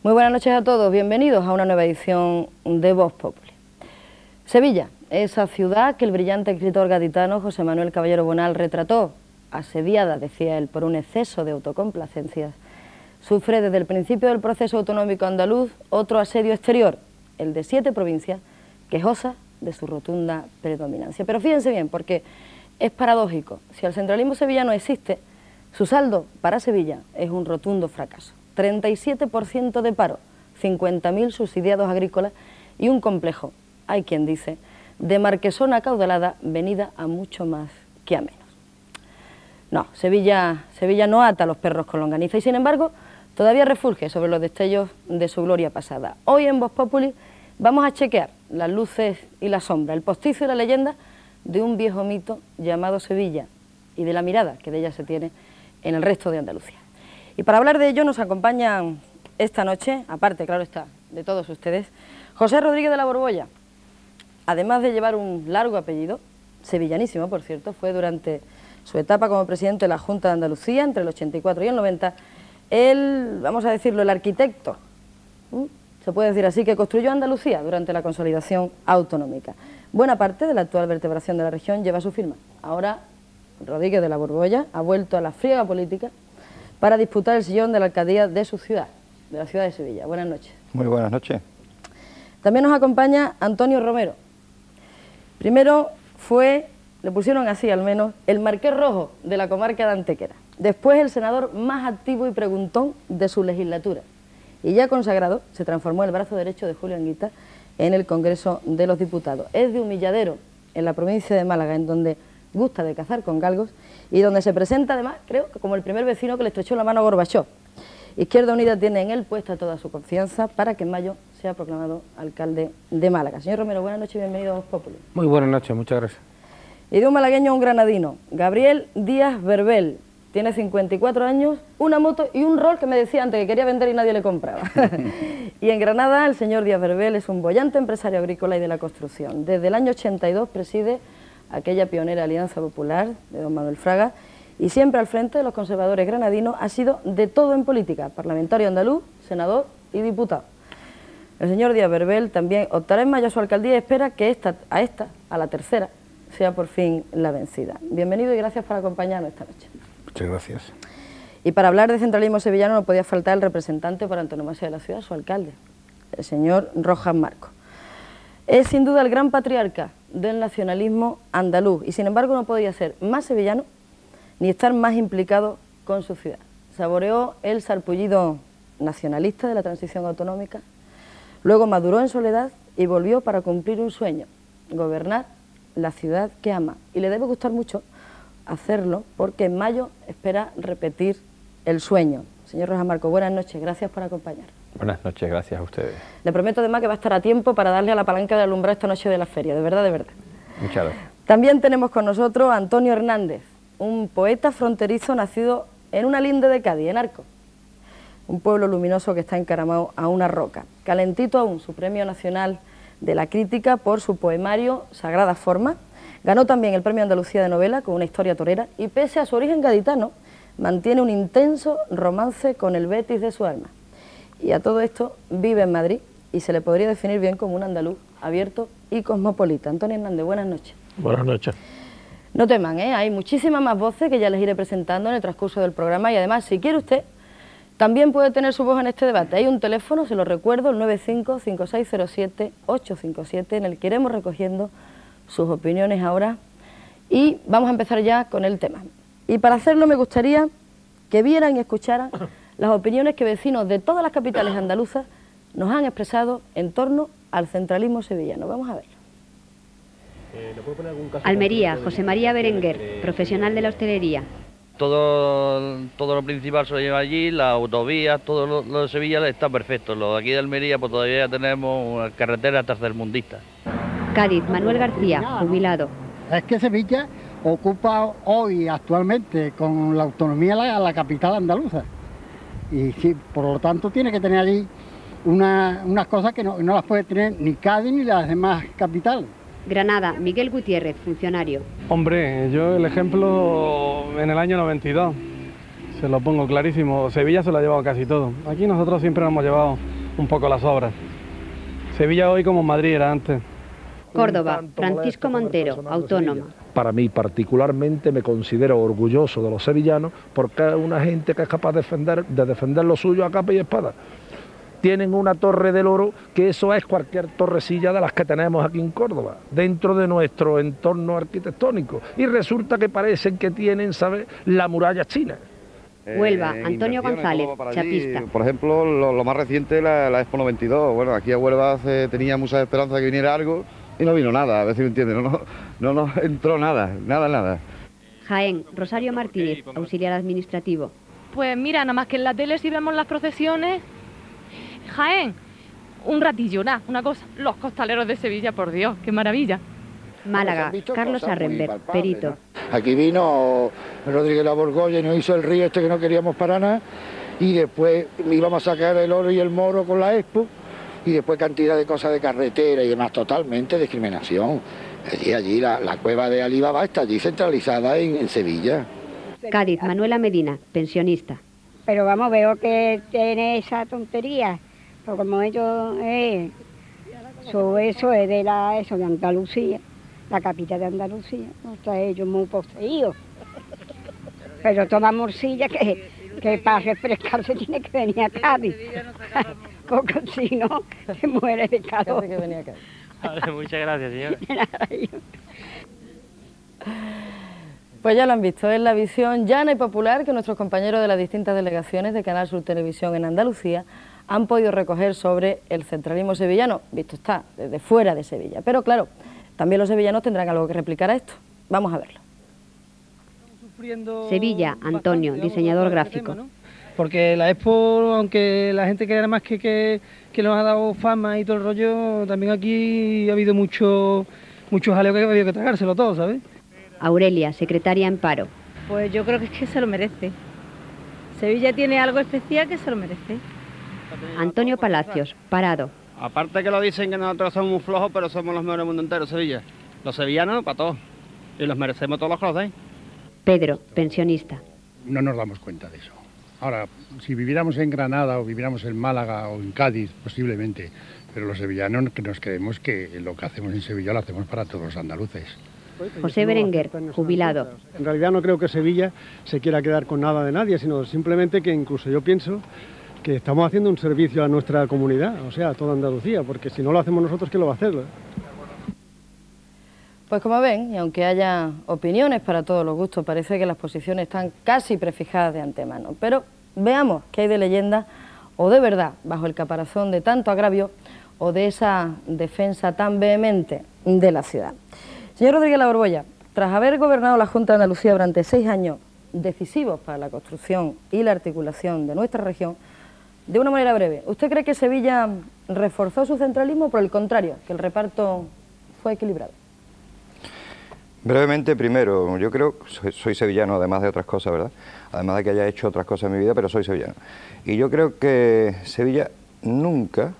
Muy buenas noches a todos, bienvenidos a una nueva edición de Voz Populi. Sevilla, esa ciudad que el brillante escritor gaditano José Manuel Caballero Bonal retrató, asediada, decía él, por un exceso de autocomplacencias, sufre desde el principio del proceso autonómico andaluz otro asedio exterior, el de 7 provincias, quejosas de su rotunda predominancia. Pero fíjense bien, porque es paradójico, si el centralismo sevillano existe, su saldo para Sevilla es un rotundo fracaso. 37% de paro, 50.000 subsidiados agrícolas y un complejo, hay quien dice, de marquesona acaudalada venida a mucho más que a menos. No, Sevilla no ata a los perros con longaniza y sin embargo todavía refulge sobre los destellos de su gloria pasada. Hoy en Voz Populi vamos a chequear las luces y la sombra, el postizo y la leyenda de un viejo mito llamado Sevilla y de la mirada que de ella se tiene en el resto de Andalucía. Y para hablar de ello nos acompañan esta noche, aparte, claro está, de todos ustedes, José Rodríguez de la Borbolla. Además de llevar un largo apellido, sevillanísimo por cierto, fue durante su etapa como presidente de la Junta de Andalucía, entre el 84 y el 90, él, vamos a decirlo, el arquitecto, se puede decir así, que construyó Andalucía durante la consolidación autonómica. Buena parte de la actual vertebración de la región lleva su firma. Ahora, Rodríguez de la Borbolla ha vuelto a la friega política para disputar el sillón de la alcaldía de su ciudad, de la ciudad de Sevilla. Buenas noches. Muy buenas noches. También nos acompaña Antonio Romero. Primero fue, le pusieron así al menos, el marqués rojo de la comarca de Antequera. Después el senador más activo y preguntón de su legislatura. Y ya consagrado, se transformó el brazo derecho de Julio Anguita en el Congreso de los Diputados. Es de Humilladero, en la provincia de Málaga, en donde gusta de cazar con galgos y donde se presenta además, creo, que como el primer vecino que le estrechó la mano a Gorbachov. Izquierda Unida tiene en él puesta toda su confianza para que en mayo sea proclamado alcalde de Málaga. Señor Romero, buenas noches y bienvenido a Voz Populi. Muy buenas noches, muchas gracias. Y de un malagueño a un granadino, Gabriel Díaz Verbel, tiene 54 años, una moto y un rol que me decía antes que quería vender y nadie le compraba. Y en Granada el señor Díaz Verbel es un boyante empresario agrícola y de la construcción. Desde el año 82 preside aquella pionera Alianza Popular de don Manuel Fraga, y siempre al frente de los conservadores granadinos, ha sido de todo en política, parlamentario andaluz, senador y diputado. El señor Díaz Verbel también optará en mayo a su alcaldía y espera que a la tercera, sea por fin la vencida. Bienvenido y gracias por acompañarnos esta noche. Muchas gracias. Y para hablar de centralismo sevillano no podía faltar el representante por antonomasia de la ciudad, su alcalde, el señor Rojas Marcos. Es sin duda el gran patriarca del nacionalismo andaluz y sin embargo no podía ser más sevillano ni estar más implicado con su ciudad. Saboreó el sarpullido nacionalista de la transición autonómica, luego maduró en soledad y volvió para cumplir un sueño, gobernar la ciudad que ama. Y le debe gustar mucho hacerlo porque en mayo espera repetir el sueño. Señor Rojas Marcos, buenas noches, gracias por acompañar. Buenas noches, gracias a ustedes. Le prometo además que va a estar a tiempo para darle a la palanca de alumbrar esta noche de la feria, de verdad, de verdad. Muchas gracias. También tenemos con nosotros a Antonio Hernández, un poeta fronterizo nacido en una linde de Cádiz, en Arco, un pueblo luminoso que está encaramado a una roca. Calentito aún su Premio Nacional de la Crítica por su poemario Sagrada Forma. Ganó también el Premio Andalucía de Novela con una historia torera y pese a su origen gaditano, mantiene un intenso romance con el Betis de su alma. Y a todo esto vive en Madrid y se le podría definir bien como un andaluz abierto y cosmopolita. Antonio Hernández, buenas noches. Buenas noches. No teman, hay muchísimas más voces que ya les iré presentando en el transcurso del programa y además, si quiere usted, también puede tener su voz en este debate. Hay un teléfono, se lo recuerdo, el 95-5607-857, en el que iremos recogiendo sus opiniones ahora y vamos a empezar ya con el tema. Y para hacerlo me gustaría que vieran y escucharan las opiniones que vecinos de todas las capitales andaluzas nos han expresado en torno al centralismo sevillano. Vamos a verlo. Almería, José María Berenguer, profesional de la hostelería. Todo lo principal se lo lleva allí, la autovía, todo lo de Sevilla está perfecto. Lo de aquí de Almería pues todavía tenemos carreteras tercermundistas. Cádiz, Manuel García, jubilado. Es que Sevilla ocupa hoy, actualmente, con la autonomía la capital andaluza. Y sí, por lo tanto tiene que tener allí unas cosas que no las puede tener ni Cádiz ni las demás capitales. Granada, Miguel Gutiérrez, funcionario. Hombre, yo el ejemplo en el año 92. Se lo pongo clarísimo. Sevilla se lo ha llevado casi todo. Aquí nosotros siempre nos hemos llevado un poco las obras. Sevilla hoy como Madrid era antes. Córdoba, Francisco Montero, autónoma. Para mí particularmente me considero orgulloso de los sevillanos porque es una gente que es capaz de defender lo suyo a capa y espada. Tienen una torre del oro que eso es cualquier torrecilla de las que tenemos aquí en Córdoba, dentro de nuestro entorno arquitectónico. Y resulta que parecen que tienen, ¿sabes?, la muralla china. Huelva, Antonio González, chapista. Por ejemplo, lo más reciente, la Expo 92. Bueno, aquí a Huelva tenía mucha esperanza de que viniera algo y no vino nada, a ver si me entiendes. No nos entró nada. Jaén, Rosario Martínez, auxiliar administrativo. Pues mira, nada más que en la tele si vemos las procesiones. Jaén, un ratillo, nada, una cosa. Los costaleros de Sevilla, por Dios, qué maravilla. Málaga, Carlos Arrenber, perito. Aquí vino Rodríguez La Borgolla y nos hizo el río este que no queríamos para nada, y después íbamos a sacar el oro y el moro con la Expo, y después cantidad de cosas de carretera y demás, totalmente discriminación. Allí la cueva de Alibaba está allí centralizada en Sevilla. Cádiz, Manuela Medina, pensionista. Pero vamos, veo que tiene esa tontería, pero como ellos, eso es de de Andalucía, la capital de Andalucía, no está ellos muy poseídos. Pero toda morcilla que para refrescarse tiene que venir a Cádiz, porque si no, se muere de calor. Vale, muchas gracias, señora. Pues ya lo han visto, es la visión llana y popular que nuestros compañeros de las distintas delegaciones de Canal Sur Televisión en Andalucía han podido recoger sobre el centralismo sevillano, visto está, desde fuera de Sevilla. Pero claro, también los sevillanos tendrán algo que replicar a esto. Vamos a verlo. Sevilla, Antonio, diseñador gráfico. Porque la Expo, aunque la gente crea más que nos ha dado fama y todo el rollo, también aquí ha habido mucho jaleo que ha habido que tragárselo todo, ¿sabes? Aurelia, secretaria en paro. Pues yo creo que es que se lo merece. Sevilla tiene algo especial que se lo merece. Antonio Palacios, parado. Aparte que lo dicen que nosotros somos muy flojos, pero somos los mejores del mundo entero, Sevilla. Los sevillanos, para todos. Y los merecemos todos los que los den. Pedro, pensionista. No nos damos cuenta de eso. Ahora, si viviéramos en Granada o viviéramos en Málaga o en Cádiz, posiblemente, pero los sevillanos que nos creemos que lo que hacemos en Sevilla lo hacemos para todos los andaluces. José Berenguer, jubilado. En realidad no creo que Sevilla se quiera quedar con nada de nadie, sino simplemente que incluso yo pienso que estamos haciendo un servicio a nuestra comunidad, o sea, a toda Andalucía, porque si no lo hacemos nosotros, ¿quién lo va a hacer? Pues como ven, y aunque haya opiniones para todos los gustos, parece que las posiciones están casi prefijadas de antemano. Pero veamos qué hay de leyenda o de verdad bajo el caparazón de tanto agravio o de esa defensa tan vehemente de la ciudad. Señor Rodríguez La Borgolla, tras haber gobernado la Junta de Andalucía durante 6 años decisivos para la construcción y la articulación de nuestra región, de una manera breve, ¿usted cree que Sevilla reforzó su centralismo o por el contrario, que el reparto fue equilibrado? Brevemente, primero, yo creo, soy sevillano además de otras cosas, ¿verdad? Además de que haya hecho otras cosas en mi vida, pero soy sevillano. Y yo creo que Sevilla nunca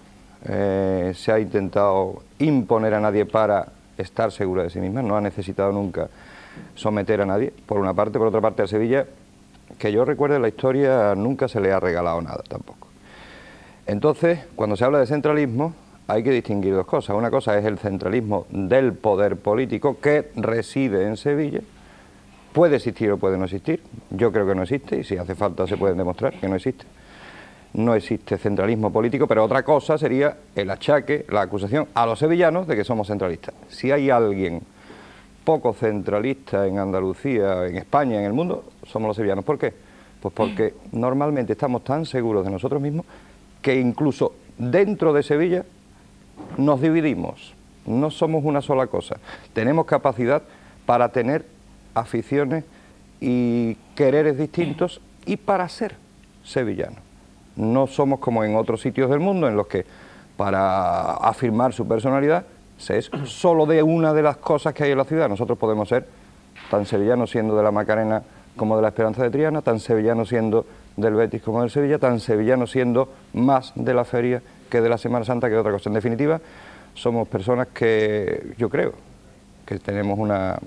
se ha intentado imponer a nadie para estar segura de sí misma, no ha necesitado nunca someter a nadie, por una parte. Por otra parte, a Sevilla, que yo recuerde la historia, nunca se le ha regalado nada tampoco. Entonces, cuando se habla de centralismo, hay que distinguir dos cosas. Una cosa es el centralismo del poder político que reside en Sevilla. Puede existir o puede no existir. Yo creo que no existe y si hace falta se puede demostrar que no existe. No existe centralismo político, pero otra cosa sería el achaque, la acusación a los sevillanos de que somos centralistas. Si hay alguien poco centralista en Andalucía, en España, en el mundo, somos los sevillanos. ¿Por qué? Pues porque normalmente estamos tan seguros de nosotros mismos que incluso dentro de Sevilla nos dividimos, no somos una sola cosa. Tenemos capacidad para tener aficiones y quereres distintos y para ser sevillanos. No somos como en otros sitios del mundo en los que para afirmar su personalidad se es solo de una de las cosas que hay en la ciudad. Nosotros podemos ser tan sevillanos siendo de la Macarena como de la Esperanza de Triana, tan sevillanos siendo del Betis como del Sevilla, tan sevillanos siendo más de la feria que de la Semana Santa que de otra cosa. En definitiva, somos personas que yo creo que tenemos una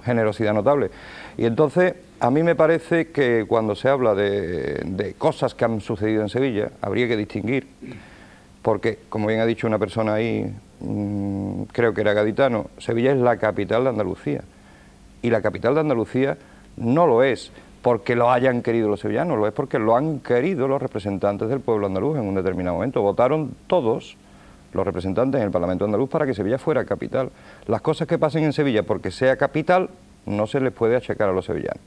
generosidad notable. Y entonces, a mí me parece que cuando se habla de cosas que han sucedido en Sevilla, habría que distinguir, porque, como bien ha dicho una persona ahí, creo que era gaditano, Sevilla es la capital de Andalucía. Y la capital de Andalucía no lo es porque lo hayan querido los sevillanos, lo es porque lo han querido los representantes del pueblo andaluz en un determinado momento. Votaron todos los representantes en el Parlamento andaluz para que Sevilla fuera capital. Las cosas que pasen en Sevilla porque sea capital no se les puede achacar a los sevillanos.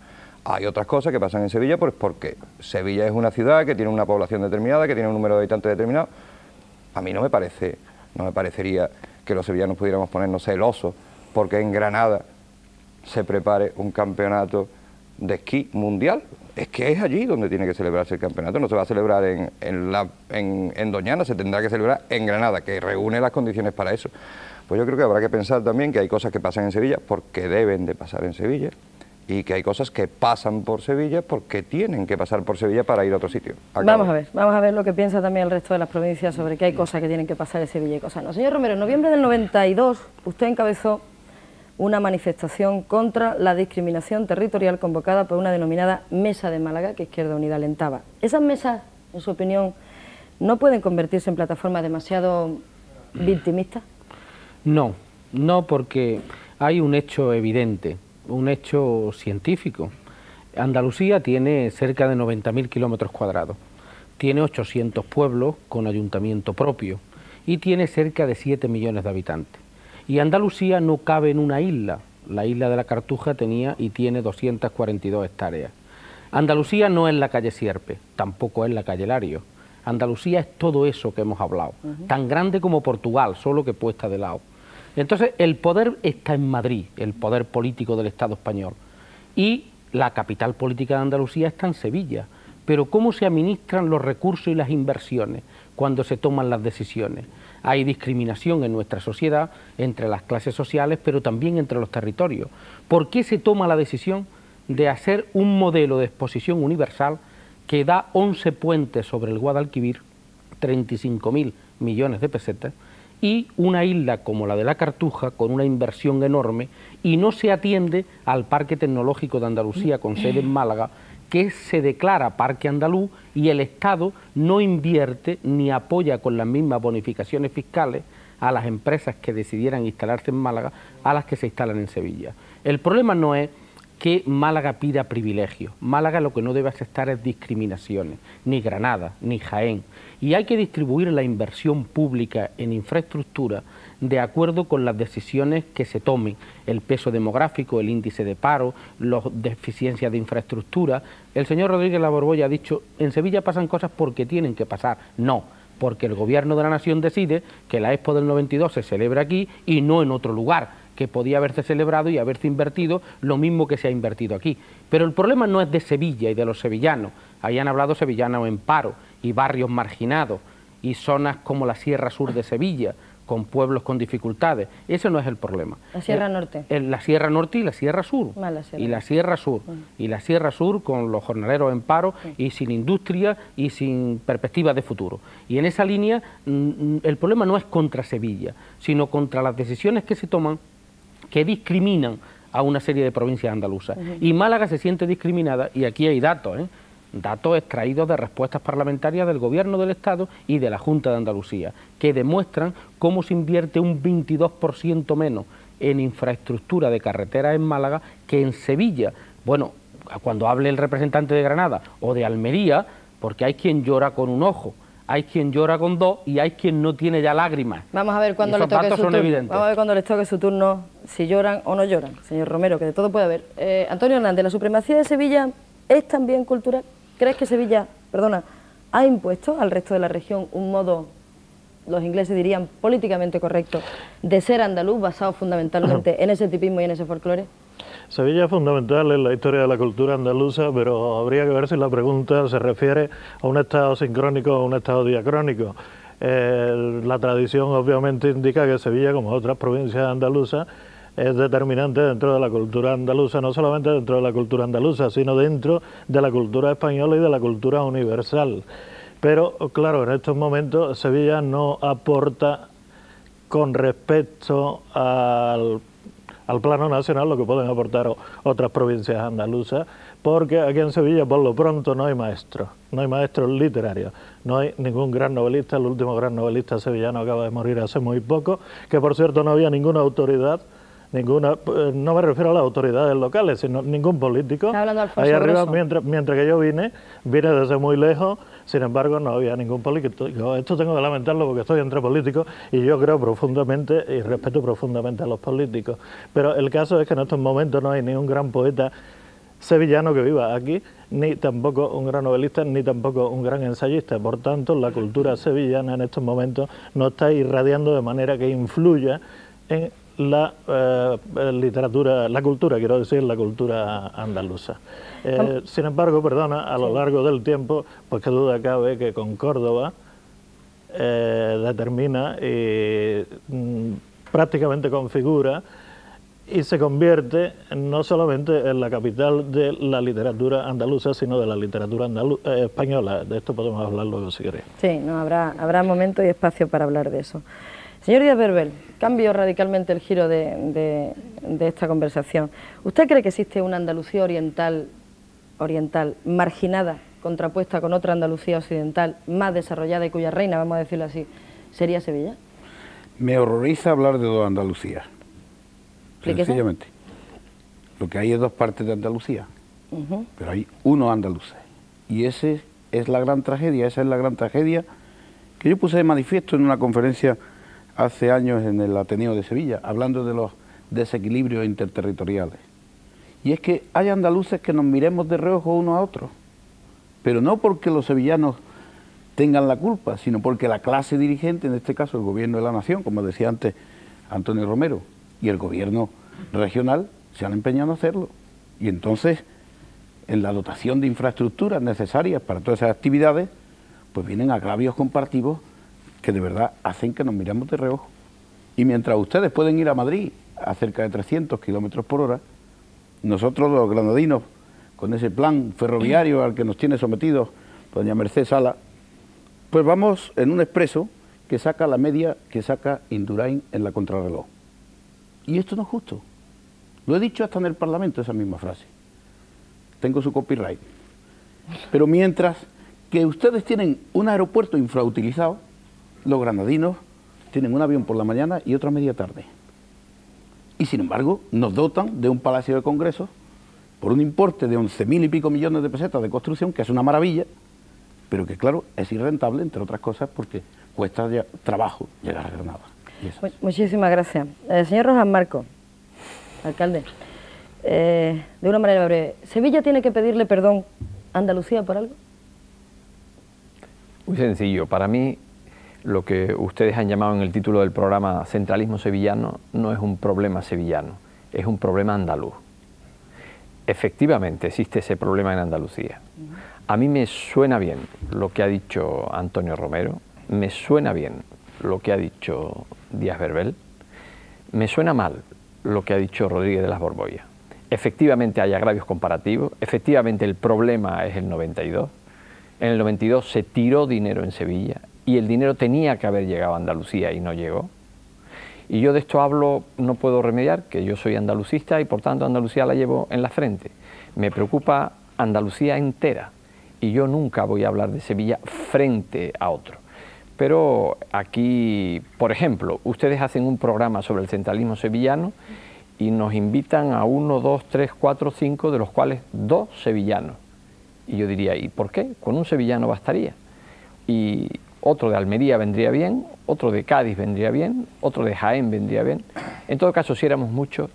Hay otras cosas que pasan en Sevilla pues porque Sevilla es una ciudad que tiene una población determinada, que tiene un número de habitantes determinado. A mí no me parecería que los sevillanos pudiéramos ponernos celosos porque en Granada se prepare un campeonato de esquí mundial. Es que es allí donde tiene que celebrarse el campeonato, no se va a celebrar en Doñana, se tendrá que celebrar en Granada, que reúne las condiciones para eso. Pues yo creo que habrá que pensar también que hay cosas que pasan en Sevilla porque deben de pasar en Sevilla, y que hay cosas que pasan por Sevilla porque tienen que pasar por Sevilla para ir a otro sitio. Vamos a ver lo que piensa también el resto de las provincias sobre que hay cosas que tienen que pasar en Sevilla y cosas no. Señor Romero, en noviembre del 92 usted encabezó una manifestación contra la discriminación territorial convocada por una denominada Mesa de Málaga que Izquierda Unida alentaba. ¿Esas mesas, en su opinión, no pueden convertirse en plataformas demasiado victimistas? No, porque hay un hecho evidente, un hecho científico. Andalucía tiene cerca de 90.000 kilómetros cuadrados, tiene 800 pueblos con ayuntamiento propio y tiene cerca de 7 millones de habitantes. Y Andalucía no cabe en una isla. La isla de la Cartuja tenía y tiene 242 hectáreas. Andalucía no es la calle Sierpe, tampoco es la calle Lario. Andalucía es todo eso que hemos hablado, tan grande como Portugal, solo que puesta de lado. Entonces el poder está en Madrid, el poder político del Estado español, y la capital política de Andalucía está en Sevilla. Pero ¿cómo se administran los recursos y las inversiones cuando se toman las decisiones? Hay discriminación en nuestra sociedad entre las clases sociales, pero también entre los territorios. ¿Por qué se toma la decisión de hacer un modelo de exposición universal que da 11 puentes sobre el Guadalquivir, 35.000 millones de pesetas, y una isla como la de la Cartuja con una inversión enorme, y no se atiende al Parque Tecnológico de Andalucía con sede en Málaga, que se declara parque andaluz y el Estado no invierte ni apoya con las mismas bonificaciones fiscales a las empresas que decidieran instalarse en Málaga a las que se instalan en Sevilla. El problema no es que Málaga pida privilegios. Málaga lo que no debe aceptar es discriminaciones, ni Granada, ni Jaén. Y hay que distribuir la inversión pública en infraestructura de acuerdo con las decisiones que se tomen, el peso demográfico, el índice de paro, las deficiencias de infraestructura. El señor Rodríguez Laborbolla ha dicho, en Sevilla pasan cosas porque tienen que pasar. No, porque el Gobierno de la Nación decide que la Expo del 92 se celebra aquí y no en otro lugar, que podía haberse celebrado y haberse invertido lo mismo que se ha invertido aquí. Pero el problema no es de Sevilla y de los sevillanos. Ahí han hablado sevillanos en paro y barrios marginados y zonas como la Sierra Sur de Sevilla, con pueblos con dificultades. Ese no es el problema. La Sierra Norte. La Sierra Norte y la Sierra Sur. Y la Sierra Sur. Y la Sierra Sur con los jornaleros en paro y sin industria y sin perspectiva de futuro. Y en esa línea el problema no es contra Sevilla, sino contra las decisiones que se toman que discriminan a una serie de provincias andaluzas. Y Málaga se siente discriminada, y aquí hay datos, datos extraídos de respuestas parlamentarias del Gobierno del Estado y de la Junta de Andalucía, que demuestran cómo se invierte un 22% menos en infraestructura de carreteras en Málaga que en Sevilla. Bueno, cuando hable el representante de Granada o de Almería, porque hay quien llora con un ojo, hay quien llora con dos y hay quien no tiene ya lágrimas. Vamos a ver cuando le toque su turno. Vamos a ver cuando les toque su turno si lloran o no lloran, señor Romero, que de todo puede haber. Antonio Hernández, ¿la supremacía de Sevilla es también cultural? ¿Crees que Sevilla, ha impuesto al resto de la región un modo, los ingleses dirían, políticamente correcto, de ser andaluz, basado fundamentalmente en ese tipismo y en ese folclore? Sevilla es fundamental en la historia de la cultura andaluza, pero habría que ver si la pregunta se refiere a un estado sincrónico o a un estado diacrónico. La tradición obviamente indica que Sevilla, como otras provincias andaluzas, es determinante dentro de la cultura andaluza, no solamente dentro de la cultura andaluza, sino dentro de la cultura española y de la cultura universal. Pero, claro, en estos momentos Sevilla no aporta con respecto a al plano nacional lo que pueden aportar otras provincias andaluzas, porque aquí en Sevilla por lo pronto no hay maestros literarios, no hay ningún gran novelista. El último gran novelista sevillano acaba de morir hace muy poco, que por cierto no había ninguna autoridad, no me refiero a las autoridades locales, sino ningún político. Está hablando Alfonso ahí arriba, Grosso. mientras que yo vine desde muy lejos, sin embargo no había ningún político. Esto tengo que lamentarlo porque estoy entre políticos y yo creo profundamente y respeto profundamente a los políticos. Pero el caso es que en estos momentos no hay ni un gran poeta sevillano que viva aquí, ni tampoco un gran novelista, ni tampoco un gran ensayista. Por tanto, la cultura sevillana en estos momentos no está irradiando de manera que influya en la literatura, la cultura andaluza. Sin embargo, perdona, a lo largo del tiempo, pues qué duda cabe que con Córdoba determina y prácticamente configura y se convierte no solamente en la capital de la literatura andaluza, sino de la literatura española. De esto podemos hablar luego si queréis. Sí, no, habrá momento y espacio para hablar de eso. Señor Díaz-Verbel, cambio radicalmente el giro de esta conversación. ¿Usted cree que existe una Andalucía oriental marginada, contrapuesta con otra Andalucía occidental más desarrollada y cuya reina, vamos a decirlo así, sería Sevilla? Me horroriza hablar de dos Andalucías. Sencillamente. Lo que hay es dos partes de Andalucía, pero hay uno andaluz. Y esa es la gran tragedia que yo puse de manifiesto en una conferencia hace años en el Ateneo de Sevilla, hablando de los desequilibrios interterritoriales. Y es que hay andaluces que nos miremos de reojo uno a otro, pero no porque los sevillanos tengan la culpa, sino porque la clase dirigente, en este caso el gobierno de la nación, como decía antes Antonio Romero, y el gobierno regional se han empeñado en hacerlo. Y entonces, en la dotación de infraestructuras necesarias para todas esas actividades, pues vienen agravios comparativos que de verdad hacen que nos miremos de reojo. Y mientras ustedes pueden ir a Madrid a cerca de 300 kilómetros por hora, nosotros los granadinos, con ese plan ferroviario al que nos tiene sometidos doña Mercedes Sala, pues vamos en un expreso que saca la media que saca Indurain en la contrarreloj. Y esto no es justo. Lo he dicho hasta en el Parlamento, esa misma frase. Tengo su copyright. Pero mientras que ustedes tienen un aeropuerto infrautilizado, los granadinos tienen un avión por la mañana y otro a media tarde. Y sin embargo, nos dotan de un palacio de congresos por un importe de 11.000 y pico millones de pesetas de construcción, que es una maravilla, pero que claro, es irrentable, entre otras cosas, porque cuesta trabajo llegar a Granada. Muchísimas gracias. Señor Rojas Marco, alcalde, de una manera breve, ¿Sevilla tiene que pedirle perdón a Andalucía por algo? Muy sencillo. Para mí, lo que ustedes han llamado en el título del programa centralismo sevillano no es un problema sevillano, es un problema andaluz. Efectivamente existe ese problema en Andalucía. A mí me suena bien lo que ha dicho Antonio Romero, me suena bien lo que ha dicho Díaz-Verbel, me suena mal lo que ha dicho Rodríguez de las Borbolla. Efectivamente hay agravios comparativos, efectivamente el problema es el 92. En el 92 se tiró dinero en Sevilla y el dinero tenía que haber llegado a Andalucía y no llegó. Y yo de esto hablo, no puedo remediar, que yo soy andalucista y por tanto Andalucía la llevo en la frente. Me preocupa Andalucía entera y yo nunca voy a hablar de Sevilla frente a otro. Pero aquí, por ejemplo, ustedes hacen un programa sobre el centralismo sevillano y nos invitan a 1, 2, 3, 4, 5, de los cuales 2 sevillanos. Y yo diría, ¿y por qué? Con un sevillano bastaría. Y otro de Almería vendría bien, otro de Cádiz vendría bien, otro de Jaén vendría bien. En todo caso, si éramos muchos,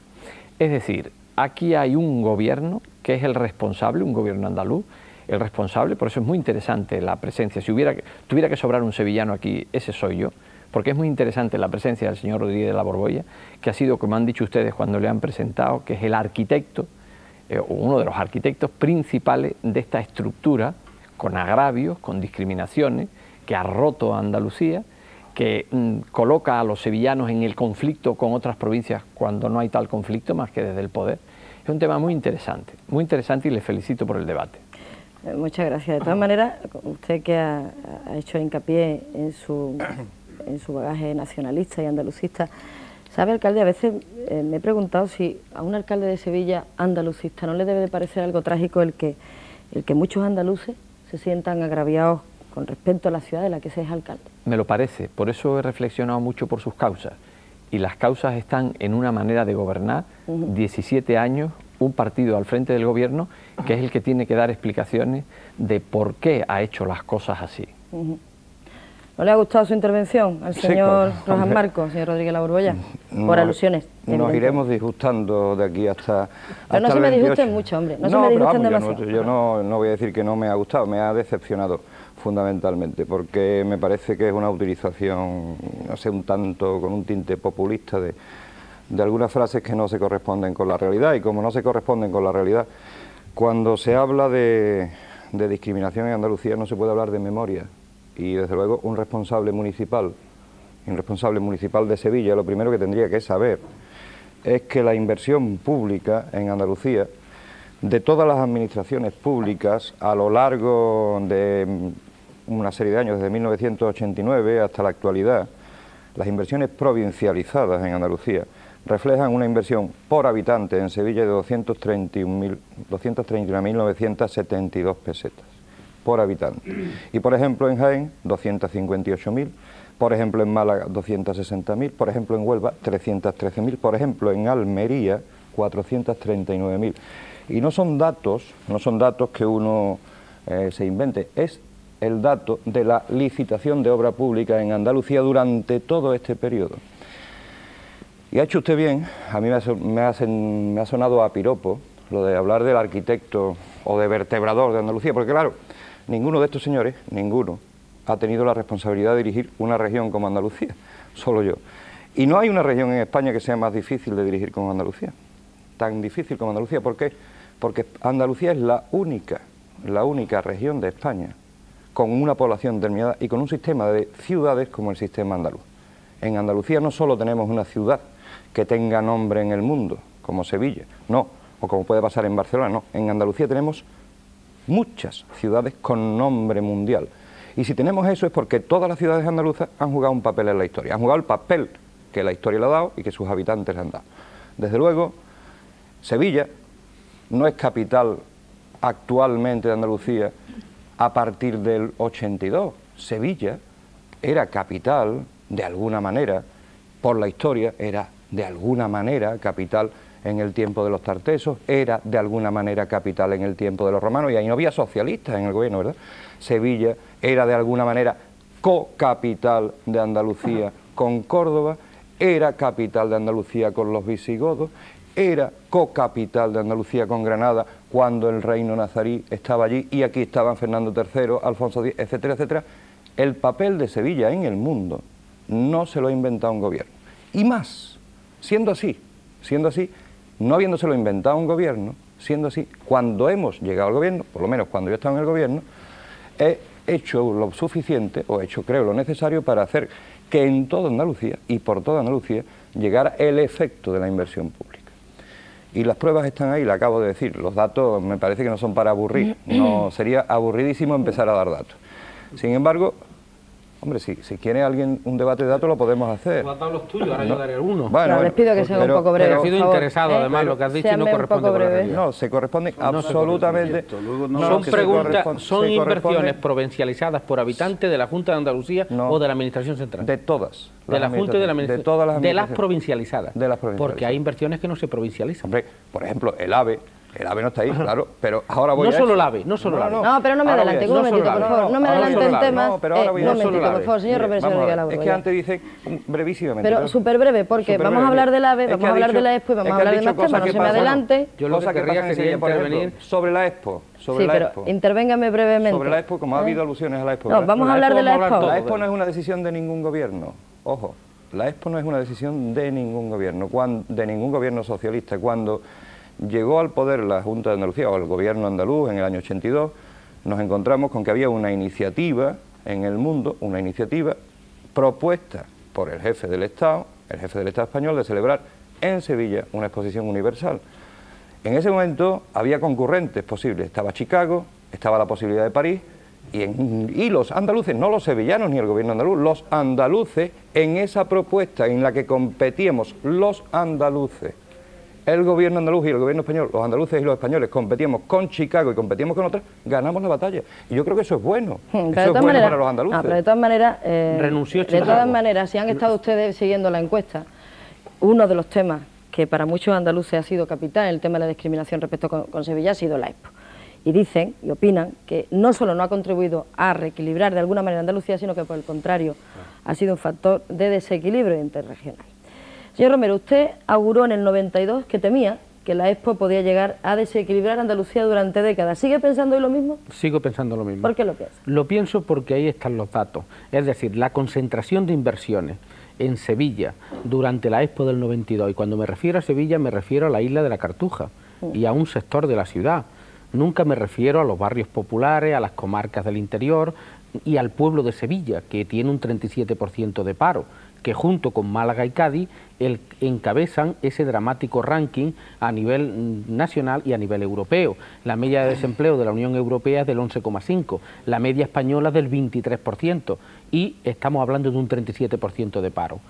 es decir, aquí hay un gobierno que es el responsable, un gobierno andaluz, el responsable, por eso es muy interesante la presencia. Si tuviera que sobrar un sevillano aquí, ese soy yo, porque es muy interesante la presencia del señor Rodríguez de la Borbolla, que ha sido, como han dicho ustedes cuando le han presentado, que es el arquitecto, uno de los arquitectos principales de esta estructura, con agravios, con discriminaciones, que ha roto a Andalucía, que coloca a los sevillanos en el conflicto con otras provincias cuando no hay tal conflicto más que desde el poder. Es un tema muy interesante y les felicito por el debate. Muchas gracias. De todas maneras, usted que ha hecho hincapié en su bagaje nacionalista y andalucista, ¿Sabe, alcalde? A veces me he preguntado si a un alcalde de Sevilla andalucista no le debe de parecer algo trágico el que muchos andaluces se sientan agraviados con respecto a la ciudad de la que se es alcalde. Me lo parece, por eso he reflexionado mucho por sus causas. Y las causas están en una manera de gobernar, 17 años, un partido al frente del gobierno, que es el que tiene que dar explicaciones de por qué ha hecho las cosas así. ¿No le ha gustado su intervención al señor Sí, Rojas Marcos, señor Rodríguez Laborbolla? Por alusiones. Nos iremos disgustando de aquí hasta Pero no se me disgusten mucho, hombre, no se me disgusten demasiado. Yo no voy a decir que no me ha gustado, me ha decepcionado fundamentalmente, porque me parece que es una utilización, no sé, un tanto con un tinte populista de algunas frases que no se corresponden con la realidad, y como no se corresponden con la realidad, cuando se habla de discriminación en Andalucía no se puede hablar de memoria, y desde luego un responsable municipal de Sevilla, lo primero que tendría que saber es que la inversión pública en Andalucía, de todas las administraciones públicas a lo largo de una serie de años, desde 1989 hasta la actualidad, las inversiones provincializadas en Andalucía reflejan una inversión por habitante en Sevilla de 231.972 pesetas por habitante. Y por ejemplo en Jaén, 258.000, por ejemplo en Málaga, 260.000, por ejemplo en Huelva, 313.000, por ejemplo en Almería, 439.000. Y no son datos que uno se invente, es el dato de la licitación de obra pública en Andalucía durante todo este periodo. Y ha hecho usted bien, a mí me ha sonado a piropo lo de hablar del arquitecto o de vertebrador de Andalucía, porque claro, ninguno de estos señores, ninguno, ha tenido la responsabilidad de dirigir una región como Andalucía, solo yo. Y no hay una región en España que sea más difícil de dirigir como Andalucía, tan difícil como Andalucía. ¿Por qué? Porque Andalucía es la única región de España con una población determinada y con un sistema de ciudades como el sistema andaluz. En Andalucía no solo tenemos una ciudad que tenga nombre en el mundo, como Sevilla, no, o como puede pasar en Barcelona, no. En Andalucía tenemos muchas ciudades con nombre mundial. Y si tenemos eso es porque todas las ciudades andaluzas han jugado un papel en la historia, han jugado el papel que la historia le ha dado y que sus habitantes le han dado. Desde luego, Sevilla no es capital actualmente de Andalucía a partir del 82. Sevilla era capital, de alguna manera, por la historia, era de alguna manera capital en el tiempo de los tartesos, era de alguna manera capital en el tiempo de los romanos, y ahí no había socialistas en el gobierno, ¿verdad? Sevilla era de alguna manera co-capital de Andalucía con Córdoba, era capital de Andalucía con los visigodos, era co-capital de Andalucía con Granada cuando el reino nazarí estaba allí y aquí estaban Fernando III, Alfonso X, etcétera, etcétera. El papel de Sevilla en el mundo no se lo ha inventado un gobierno. Y más, siendo así, no habiéndoselo inventado un gobierno, siendo así, cuando hemos llegado al gobierno, por lo menos cuando yo estaba en el gobierno, he hecho lo suficiente, o he hecho, creo, lo necesario para hacer que en toda Andalucía y por toda Andalucía llegara el efecto de la inversión pública. Y las pruebas están ahí, le acabo de decir, los datos me parece que no son para aburrir, no sería aburridísimo empezar a dar datos. Sin embargo, hombre, si quiere alguien un debate de datos lo podemos hacer. Tú has dado los tuyos, ahora yo daré algunos. Bueno, les pido que sean un poco breves. Ha sido interesado, además, lo que has dicho y no corresponde con la realidad. No, se corresponde absolutamente. Son inversiones provincializadas por habitante de la Junta de Andalucía o de la Administración Central. De todas. De la Junta y de la Administración. De todas las de las provincializadas. De las provincializadas. Porque hay inversiones que no se provincializan. Hombre, por ejemplo, el AVE no está ahí, claro, pero ahora voy no solo el AVE, no solo el AVE. No, pero no me adelante, un momentito, por favor, no me adelante en temas. No, pero ahora voy un momentito, por favor, señor Romero. Es que antes dice brevísimamente. Pero súper breve, porque vamos a hablar del AVE, vamos a hablar de la Expo y vamos a hablar de más temas, no se me adelante. Yo lo que querría sería intervenir sobre la Expo. Sí, pero intervéngame brevemente. Sobre la Expo, como ha habido alusiones a la Expo. No, vamos a hablar de la Expo. La Expo no es una decisión de ningún gobierno, ojo, la Expo no es una decisión de ningún gobierno socialista. Cuando llegó al poder la Junta de Andalucía o el gobierno andaluz en el año 82, nos encontramos con que había una iniciativa en el mundo, una iniciativa propuesta por el jefe del Estado español, de celebrar en Sevilla una exposición universal. En ese momento había concurrentes posibles, estaba Chicago, estaba la posibilidad de París y los andaluces, no los sevillanos ni el gobierno andaluz, los andaluces en esa propuesta en la que competíamos los andaluces, el gobierno andaluz y el gobierno español, los andaluces y los españoles competíamos con Chicago y competíamos con otras, ganamos la batalla. Y yo creo que eso es bueno, eso es bueno para los andaluces. Pero de todas maneras, renunció Chicago. De todas maneras, si han estado ustedes siguiendo la encuesta, uno de los temas que para muchos andaluces ha sido capital, el tema de la discriminación respecto con Sevilla, ha sido la Expo. Y dicen y opinan que no solo no ha contribuido a reequilibrar de alguna manera Andalucía, sino que por el contrario ha sido un factor de desequilibrio interregional. Señor Romero, usted auguró en el 92 que temía que la Expo podía llegar a desequilibrar Andalucía durante décadas. ¿Sigue pensando hoy lo mismo? Sigo pensando lo mismo. ¿Por qué lo piensa? Lo pienso porque ahí están los datos. Es decir, la concentración de inversiones en Sevilla durante la Expo del 92, y cuando me refiero a Sevilla me refiero a la isla de la Cartuja y a un sector de la ciudad. Nunca me refiero a los barrios populares, a las comarcas del interior y al pueblo de Sevilla, que tiene un 37% de paro, que junto con Málaga y Cádiz encabezan ese dramático ranking a nivel nacional y a nivel europeo. La media de desempleo de la Unión Europea es del 11,5%, la media española del 23%, y estamos hablando de un 37% de paro.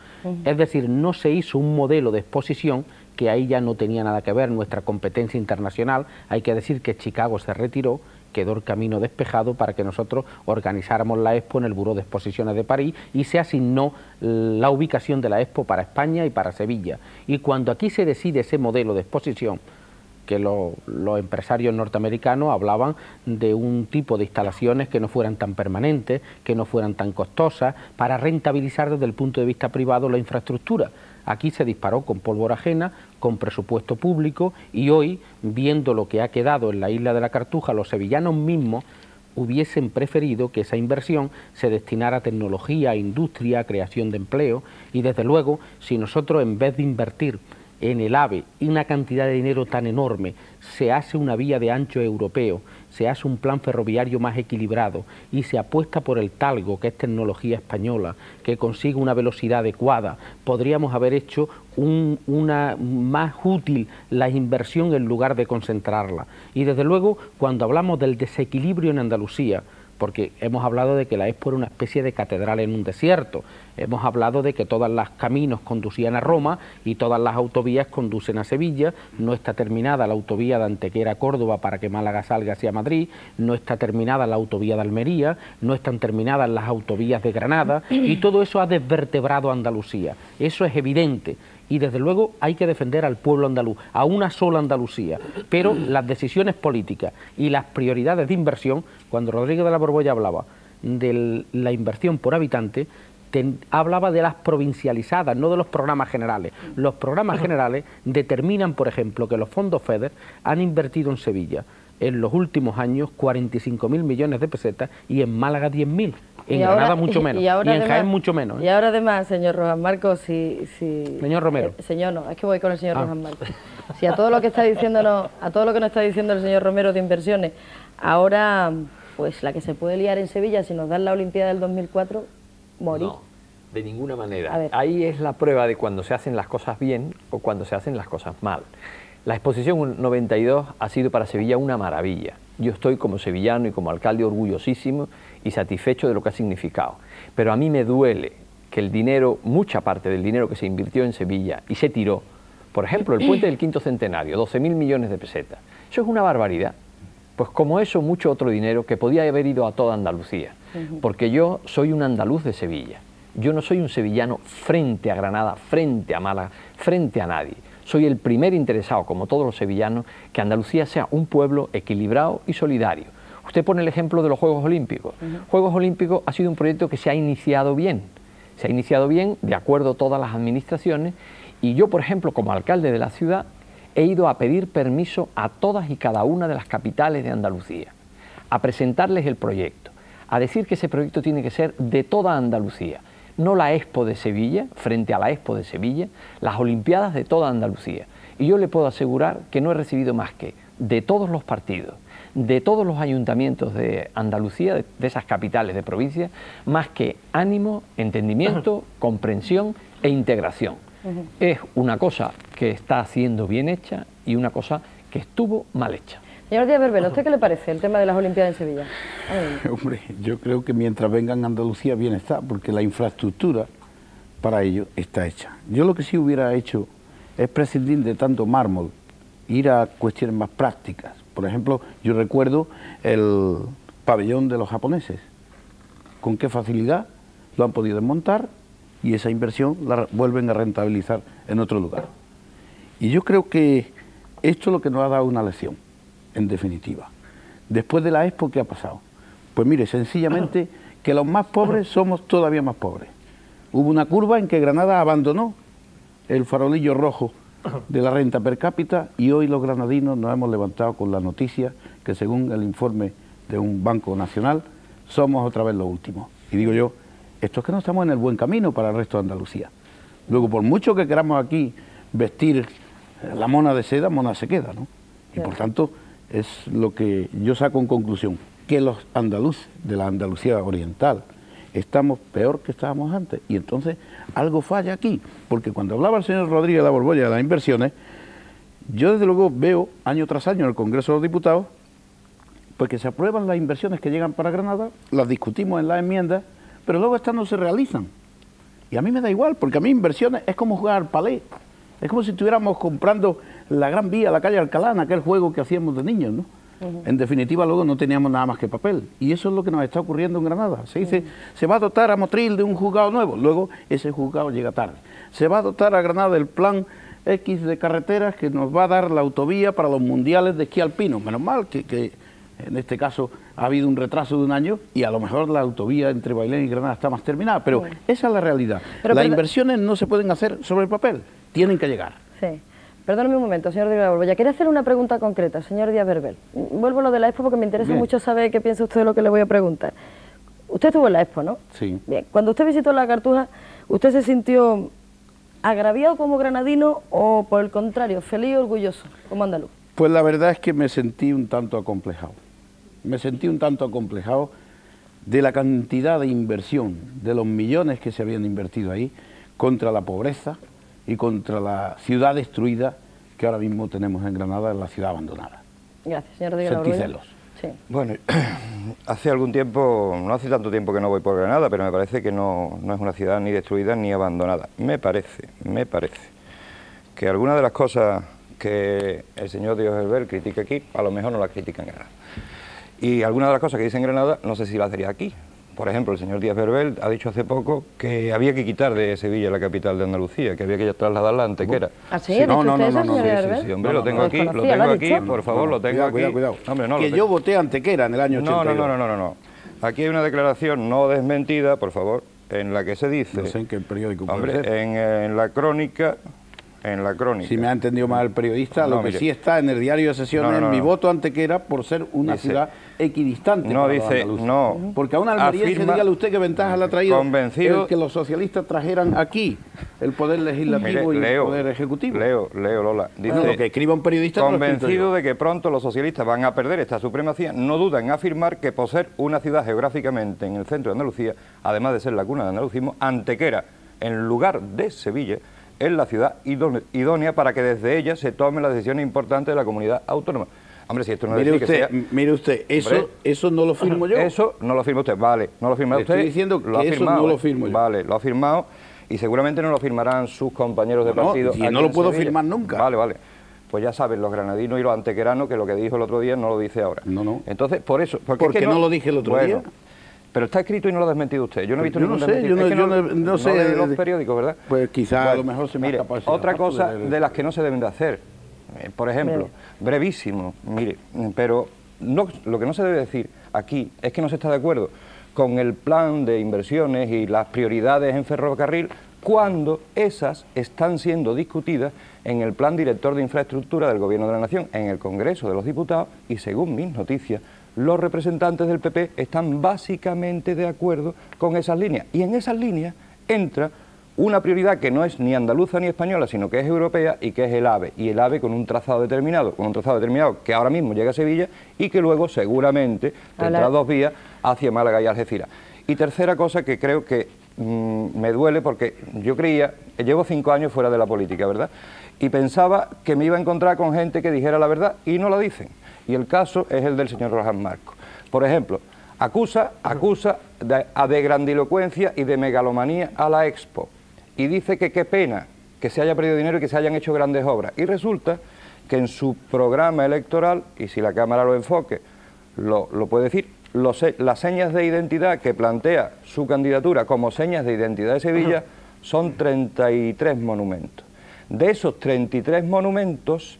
Es decir, no se hizo un modelo de exposición, que ahí ya no tenía nada que ver nuestra competencia internacional. Hay que decir que Chicago se retiró, quedó el camino despejado para que nosotros organizáramos la Expo en el Buró de Exposiciones de París, y se asignó la ubicación de la Expo para España y para Sevilla. Y cuando aquí se decide ese modelo de exposición, que los empresarios norteamericanos hablaban de un tipo de instalaciones que no fueran tan permanentes, que no fueran tan costosas, para rentabilizar desde el punto de vista privado la infraestructura. Aquí se disparó con pólvora ajena, con presupuesto público, y hoy, viendo lo que ha quedado en la isla de la Cartuja, los sevillanos mismos hubiesen preferido que esa inversión se destinara a tecnología, a industria, a creación de empleo, y desde luego, si nosotros en vez de invertir en el AVE y una cantidad de dinero tan enorme, se hace una vía de ancho europeo, se hace un plan ferroviario más equilibrado y se apuesta por el talgo, que es tecnología española, que consigue una velocidad adecuada, podríamos haber hecho una más útil la inversión en lugar de concentrarla. Y desde luego, cuando hablamos del desequilibrio en Andalucía, porque hemos hablado de que la Expo era una especie de catedral en un desierto, hemos hablado de que todos los caminos conducían a Roma y todas las autovías conducen a Sevilla, no está terminada la autovía de Antequera a Córdoba para que Málaga salga hacia Madrid, no está terminada la autovía de Almería, no están terminadas las autovías de Granada, y todo eso ha desvertebrado a Andalucía, eso es evidente. Y desde luego hay que defender al pueblo andaluz, a una sola Andalucía, pero las decisiones políticas y las prioridades de inversión, cuando Rodríguez de la Borbolla hablaba de la inversión por habitante, hablaba de las provincializadas, no de los programas generales. Los programas generales determinan, por ejemplo, que los fondos FEDER han invertido en Sevilla en los últimos años 45.000 millones de pesetas y en Málaga 10.000. En Granada mucho menos, y en Jaén mucho menos. Y ahora además, señor Rojas Marcos, Señor Romero. Señor no, es que voy con el señor Rojas Marcos. Si a todo lo que está diciéndonos, a todo lo que nos está diciendo el señor Romero de inversiones, ahora, pues la que se puede liar en Sevilla, si nos dan la Olimpiada del 2004, morir. No, de ninguna manera. Ahí es la prueba de cuando se hacen las cosas bien o cuando se hacen las cosas mal. La exposición 92 ha sido para Sevilla una maravilla. Yo estoy como sevillano y como alcalde orgullosísimo y satisfecho de lo que ha significado. Pero a mí me duele que el dinero, mucha parte del dinero que se invirtió en Sevilla y se tiró, por ejemplo, el puente del quinto centenario, 12.000 millones de pesetas, eso es una barbaridad. Pues como eso, mucho otro dinero que podía haber ido a toda Andalucía, porque yo soy un andaluz de Sevilla. Yo no soy un sevillano frente a Granada, frente a Málaga, frente a nadie. Soy el primer interesado, como todos los sevillanos, que Andalucía sea un pueblo equilibrado y solidario. Usted pone el ejemplo de los Juegos Olímpicos. Juegos Olímpicos ha sido un proyecto que se ha iniciado bien. Se ha iniciado bien, de acuerdo a todas las administraciones, y yo, por ejemplo, como alcalde de la ciudad, he ido a pedir permiso a todas y cada una de las capitales de Andalucía, a presentarles el proyecto, a decir que ese proyecto tiene que ser de toda Andalucía, no la Expo de Sevilla, frente a la Expo de Sevilla, las Olimpiadas de toda Andalucía. Y yo le puedo asegurar que no he recibido más que de todos los partidos, de todos los ayuntamientos de Andalucía, de esas capitales de provincia, más que ánimo, entendimiento, comprensión e integración. Es una cosa que está haciendo bien hecha y una cosa que estuvo mal hecha. Señor Díaz Verbel, ¿a usted qué le parece el tema de las Olimpiadas en Sevilla? Hombre, yo creo que mientras vengan a Andalucía bien está, porque la infraestructura para ello está hecha. Yo lo que sí hubiera hecho es prescindir de tanto mármol, ir a cuestiones más prácticas. Por ejemplo, yo recuerdo el pabellón de los japoneses. Con qué facilidad lo han podido desmontar y esa inversión la vuelven a rentabilizar en otro lugar. Y yo creo que esto es lo que nos ha dado una lección, en definitiva. Después de la Expo, ¿qué ha pasado? Pues mire, sencillamente que los más pobres somos todavía más pobres. Hubo una curva en que Granada abandonó el farolillo rojo de la renta per cápita y hoy los granadinos nos hemos levantado con la noticia que según el informe de un banco nacional somos otra vez los últimos. Y digo yo, esto es que no estamos en el buen camino para el resto de Andalucía. Luego, por mucho que queramos aquí vestir la mona de seda, mona se queda, ¿no? Y por tanto, es lo que yo saco en conclusión, que los andaluces de la Andalucía oriental estamos peor que estábamos antes. Y entonces algo falla aquí, porque cuando hablaba el señor Rodríguez de la Borbolla de las inversiones, yo desde luego veo año tras año en el Congreso de los Diputados, pues que se aprueban las inversiones que llegan para Granada, las discutimos en las enmiendas, pero luego estas no se realizan. Y a mí me da igual, porque a mí inversiones es como jugar al palé. Es como si estuviéramos comprando la Gran Vía, la calle Alcalá, en aquel juego que hacíamos de niños, ¿no? En definitiva, luego no teníamos nada más que papel. Y eso es lo que nos está ocurriendo en Granada. Se dice, se va a dotar a Motril de un juzgado nuevo. Luego ese juzgado llega tarde. Se va a dotar a Granada del plan X de carreteras que nos va a dar la autovía para los mundiales de esquí alpino. Menos mal que en este caso ha habido un retraso de un año y a lo mejor la autovía entre Bailén y Granada está más terminada. Pero esa es la realidad. Las inversiones no se pueden hacer sobre el papel. Tienen que llegar. Sí. Perdóneme un momento, señor de la Borbolla. Quería hacer una pregunta concreta, señor Díaz Verbel. Vuelvo a lo de la Expo porque me interesa mucho saber qué piensa usted de lo que le voy a preguntar. Usted estuvo en la Expo, ¿no? Sí. Bien. Cuando usted visitó la Cartuja, ¿usted se sintió agraviado como granadino o, por el contrario, feliz y orgulloso como andaluz? Pues la verdad es que me sentí un tanto acomplejado. Me sentí un tanto acomplejado de la cantidad de inversión, de los millones que se habían invertido ahí, contra la pobreza y contra la ciudad destruida que ahora mismo tenemos en Granada, en la ciudad abandonada. Gracias, señor de la Borbolla. Sentí celos. Sí. Bueno, hace algún tiempo, no hace tanto tiempo que no voy por Granada, pero me parece que no es una ciudad ni destruida ni abandonada. Me parece que algunas de las cosas que el señor Díaz Verbel critica aquí, a lo mejor no las critica en Granada. Y algunas de las cosas que dice en Granada, no sé si las diría aquí. Por ejemplo, el señor Díaz Verbel ha dicho hace poco que había que quitar de Sevilla la capital de Andalucía, que había que trasladarla a Antequera. ¿Ah, sí? ¿Ha dicho usted eso, señor Díaz Verbel? Sí, hombre, lo tengo aquí, por favor, lo tengo aquí. Cuidado. Hombre, no, que yo voté Antequera en el año 82. No. Aquí hay una declaración no desmentida, por favor, en la que se dice... No sé en qué periódico puede hombre, ser. En la crónica... Si me ha entendido mal el periodista, lo que sí está en el diario de sesiones es mi voto Antequera por ser una ciudad equidistante para los andaluces. Porque a un almeriense, dígale usted qué ventaja le ha traído el que los socialistas trajeran aquí el poder legislativo y el poder ejecutivo. Leo, Lola. Dice, lo que escriba un periodista... Convencido de que pronto los socialistas van a perder esta supremacía, no duda en afirmar que por ser una ciudad geográficamente en el centro de Andalucía, además de ser la cuna del andalucismo, Antequera, en lugar de Sevilla, es la ciudad idónea para que desde ella se tomen las decisiones importantes de la comunidad autónoma. Hombre, si esto no mire usted, eso no lo firmo yo. Eso no lo firma usted, vale, no lo firma usted. Estoy diciendo que eso no lo firmo yo. Vale, lo ha firmado y seguramente no lo firmarán sus compañeros de partido. Y no lo puedo firmar nunca. Vale. Pues ya saben, los granadinos y los antequeranos, que lo que dijo el otro día no lo dice ahora. No. Entonces, por eso... ¿Por qué no lo dije el otro día? Pero está escrito y no lo ha desmentido usted. Yo no he visto ningún desmentido. No sé de los periódicos, ¿verdad? Pues quizás a lo mejor se me ha escapado. Otra cosa de las que no se deben de hacer, por ejemplo, brevísimo, pero lo que no se debe decir aquí es que no se está de acuerdo con el plan de inversiones y las prioridades en ferrocarril cuando esas están siendo discutidas en el Plan Director de Infraestructura del Gobierno de la Nación, en el Congreso de los Diputados, y según mis noticias, los representantes del PP están básicamente de acuerdo con esas líneas. Y en esas líneas entra una prioridad que no es ni andaluza ni española, sino que es europea y que es el AVE. Y el AVE con un trazado determinado que ahora mismo llega a Sevilla y que luego seguramente tendrá 2 vías hacia Málaga y Algeciras. Y tercera cosa que creo que me duele porque yo creía, llevo 5 años fuera de la política, ¿verdad? Y pensaba que me iba a encontrar con gente que dijera la verdad y no la dicen. y el caso es el del señor Rojas Marcos. Por ejemplo, acusa de grandilocuencia y de megalomanía a la Expo y dice que qué pena que se haya perdido dinero y que se hayan hecho grandes obras. Y resulta que en su programa electoral, y si la Cámara lo enfoque, lo puede decir, las señas de identidad que plantea su candidatura como señas de identidad de Sevilla son 33 monumentos. De esos 33 monumentos,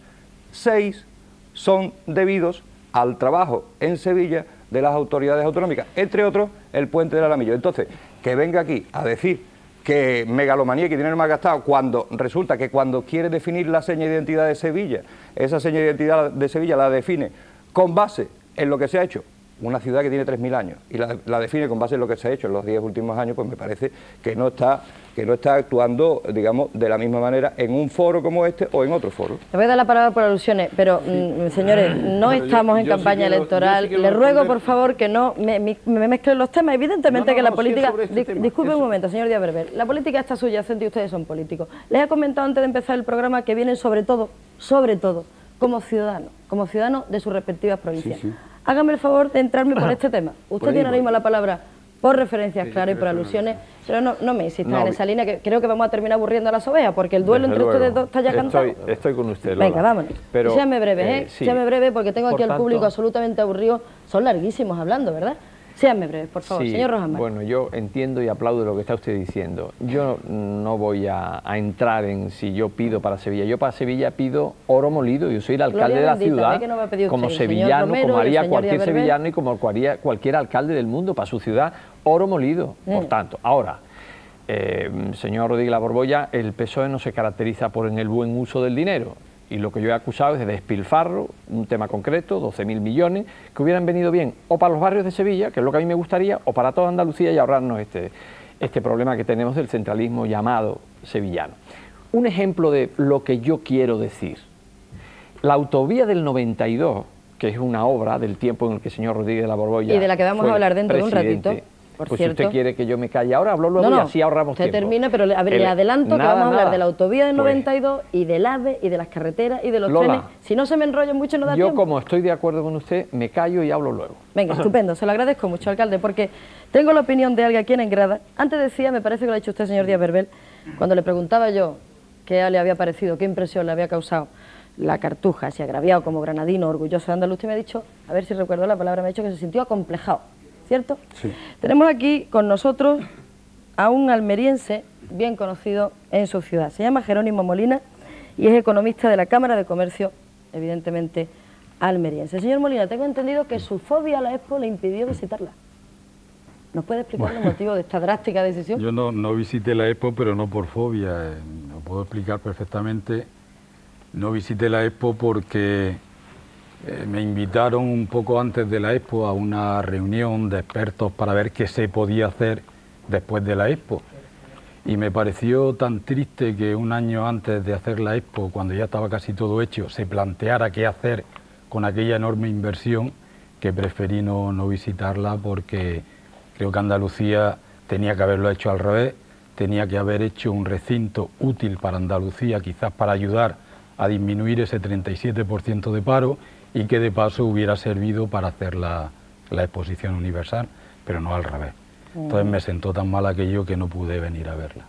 6 son debidos al trabajo en Sevilla de las autoridades autonómicas, entre otros el puente del Alamillo. Entonces, que venga aquí a decir que megalomanía, que dinero más gastado, cuando resulta que cuando quiere definir la seña de identidad de Sevilla, esa seña de identidad de Sevilla la define con base en lo que se ha hecho, una ciudad que tiene 3.000 años, y la define con base en lo que se ha hecho en los 10 últimos años, pues me parece que no está actuando, digamos, de la misma manera en un foro como este o en otro foro. Le voy a dar la palabra por alusiones, pero señores, no estamos en campaña electoral. Le ruego, por favor, que no me mezclen los temas. Evidentemente que la política... Disculpe un momento, señor Díaz Verbel. La política está subyacente y ustedes son políticos. Les he comentado antes de empezar el programa que vienen sobre todo, como ciudadanos de sus respectivas provincias. Sí, sí. Hágame el favor de entrarme por este tema. Usted tiene ahora mismo la palabra por referencias claras y por alusiones, pero no me insistan en esa línea, que creo que vamos a terminar aburriendo a las ovejas, porque el duelo entre ustedes dos está ya cantado. Estoy con usted, Lola. Venga, vámonos. Pero, séame breve, sí. Séame breve, porque tengo aquí al público absolutamente aburrido. Son larguísimos hablando, ¿verdad? Séame breve, por favor, señor Rojas Marcos. Bueno, yo entiendo y aplaudo lo que está usted diciendo. Yo no voy a entrar en si yo pido para Sevilla. Yo para Sevilla pido oro molido. Yo soy el alcalde de la ciudad, como sevillano, como haría cualquier sevillano y como haría cualquier alcalde del mundo para su ciudad, oro molido. Por tanto, ahora, señor Rodríguez La Borbolla, el PSOE no se caracteriza por el buen uso del dinero. Y lo que yo he acusado es de despilfarro, un tema concreto, 12.000 millones, que hubieran venido bien o para los barrios de Sevilla, que es lo que a mí me gustaría, o para toda Andalucía y ahorrarnos este problema que tenemos del centralismo llamado sevillano. Un ejemplo de lo que yo quiero decir. La autovía del 92, que es una obra del tiempo en el que el señor Rodríguez de La Borbolla... Y de la que vamos a hablar dentro de un ratito. Pues si usted quiere que yo me calle ahora, hablo luego y así ahorramos tiempo. Usted termine, pero le adelanto que vamos a hablar de la autovía del 92 y del AVE y de las carreteras y de los trenes. Si no se me enrollan mucho no da tiempo. Yo, como estoy de acuerdo con usted, me callo y hablo luego. Venga, estupendo, se lo agradezco mucho, alcalde, porque tengo la opinión de alguien aquí en grada. Antes decía, me parece que lo ha dicho usted, señor Díaz Verbel, cuando le preguntaba yo qué le había parecido, qué impresión le había causado la Cartuja, si agraviado como granadino, orgulloso de andaluz, usted me ha dicho, a ver si recuerdo la palabra, me ha dicho que se sintió acomplejado. ¿Cierto? Sí. Tenemos aquí con nosotros a un almeriense bien conocido en su ciudad. Se llama Jerónimo Molina y es economista de la Cámara de Comercio, evidentemente almeriense. Señor Molina, tengo entendido que su fobia a la Expo le impidió visitarla. ¿Nos puede explicar el motivo de esta drástica decisión? Yo no visité la Expo, pero no por fobia. Lo puedo explicar perfectamente. No visité la Expo porque... me invitaron un poco antes de la Expo a una reunión de expertos para ver qué se podía hacer después de la Expo. Y me pareció tan triste que un año antes de hacer la Expo, cuando ya estaba casi todo hecho, se planteara qué hacer con aquella enorme inversión, que preferí no visitarla porque creo que Andalucía tenía que haberlo hecho al revés, tenía que haber hecho un recinto útil para Andalucía, quizás para ayudar a disminuir ese 37% de paro, y que de paso hubiera servido para hacer la exposición universal, pero no al revés. Entonces me sentó tan mal aquello que no pude venir a verla.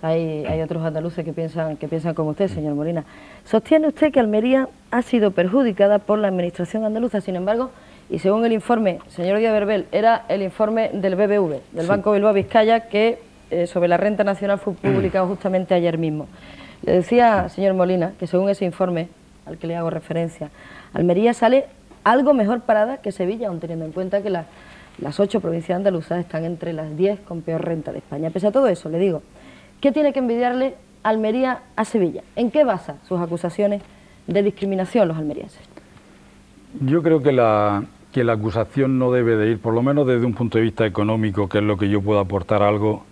Hay otros andaluces que piensan como usted, señor Molina. Sostiene usted que Almería ha sido perjudicada por la administración andaluza, sin embargo, y según el informe, señor Díaz Verbel, era el informe del BBV, del Banco Bilbao Vizcaya, que sobre la renta nacional fue publicado justamente ayer mismo. Le decía, señor Molina, que según ese informe, al que le hago referencia, Almería sale algo mejor parada que Sevilla, aun teniendo en cuenta que las 8 provincias andaluzas están entre las 10 con peor renta de España. Pese a todo eso, le digo, ¿qué tiene que envidiarle Almería a Sevilla? ¿En qué basa sus acusaciones de discriminación los almerienses? Yo creo que la acusación no debe de ir, por lo menos desde un punto de vista económico, que es lo que yo puedo aportar algo,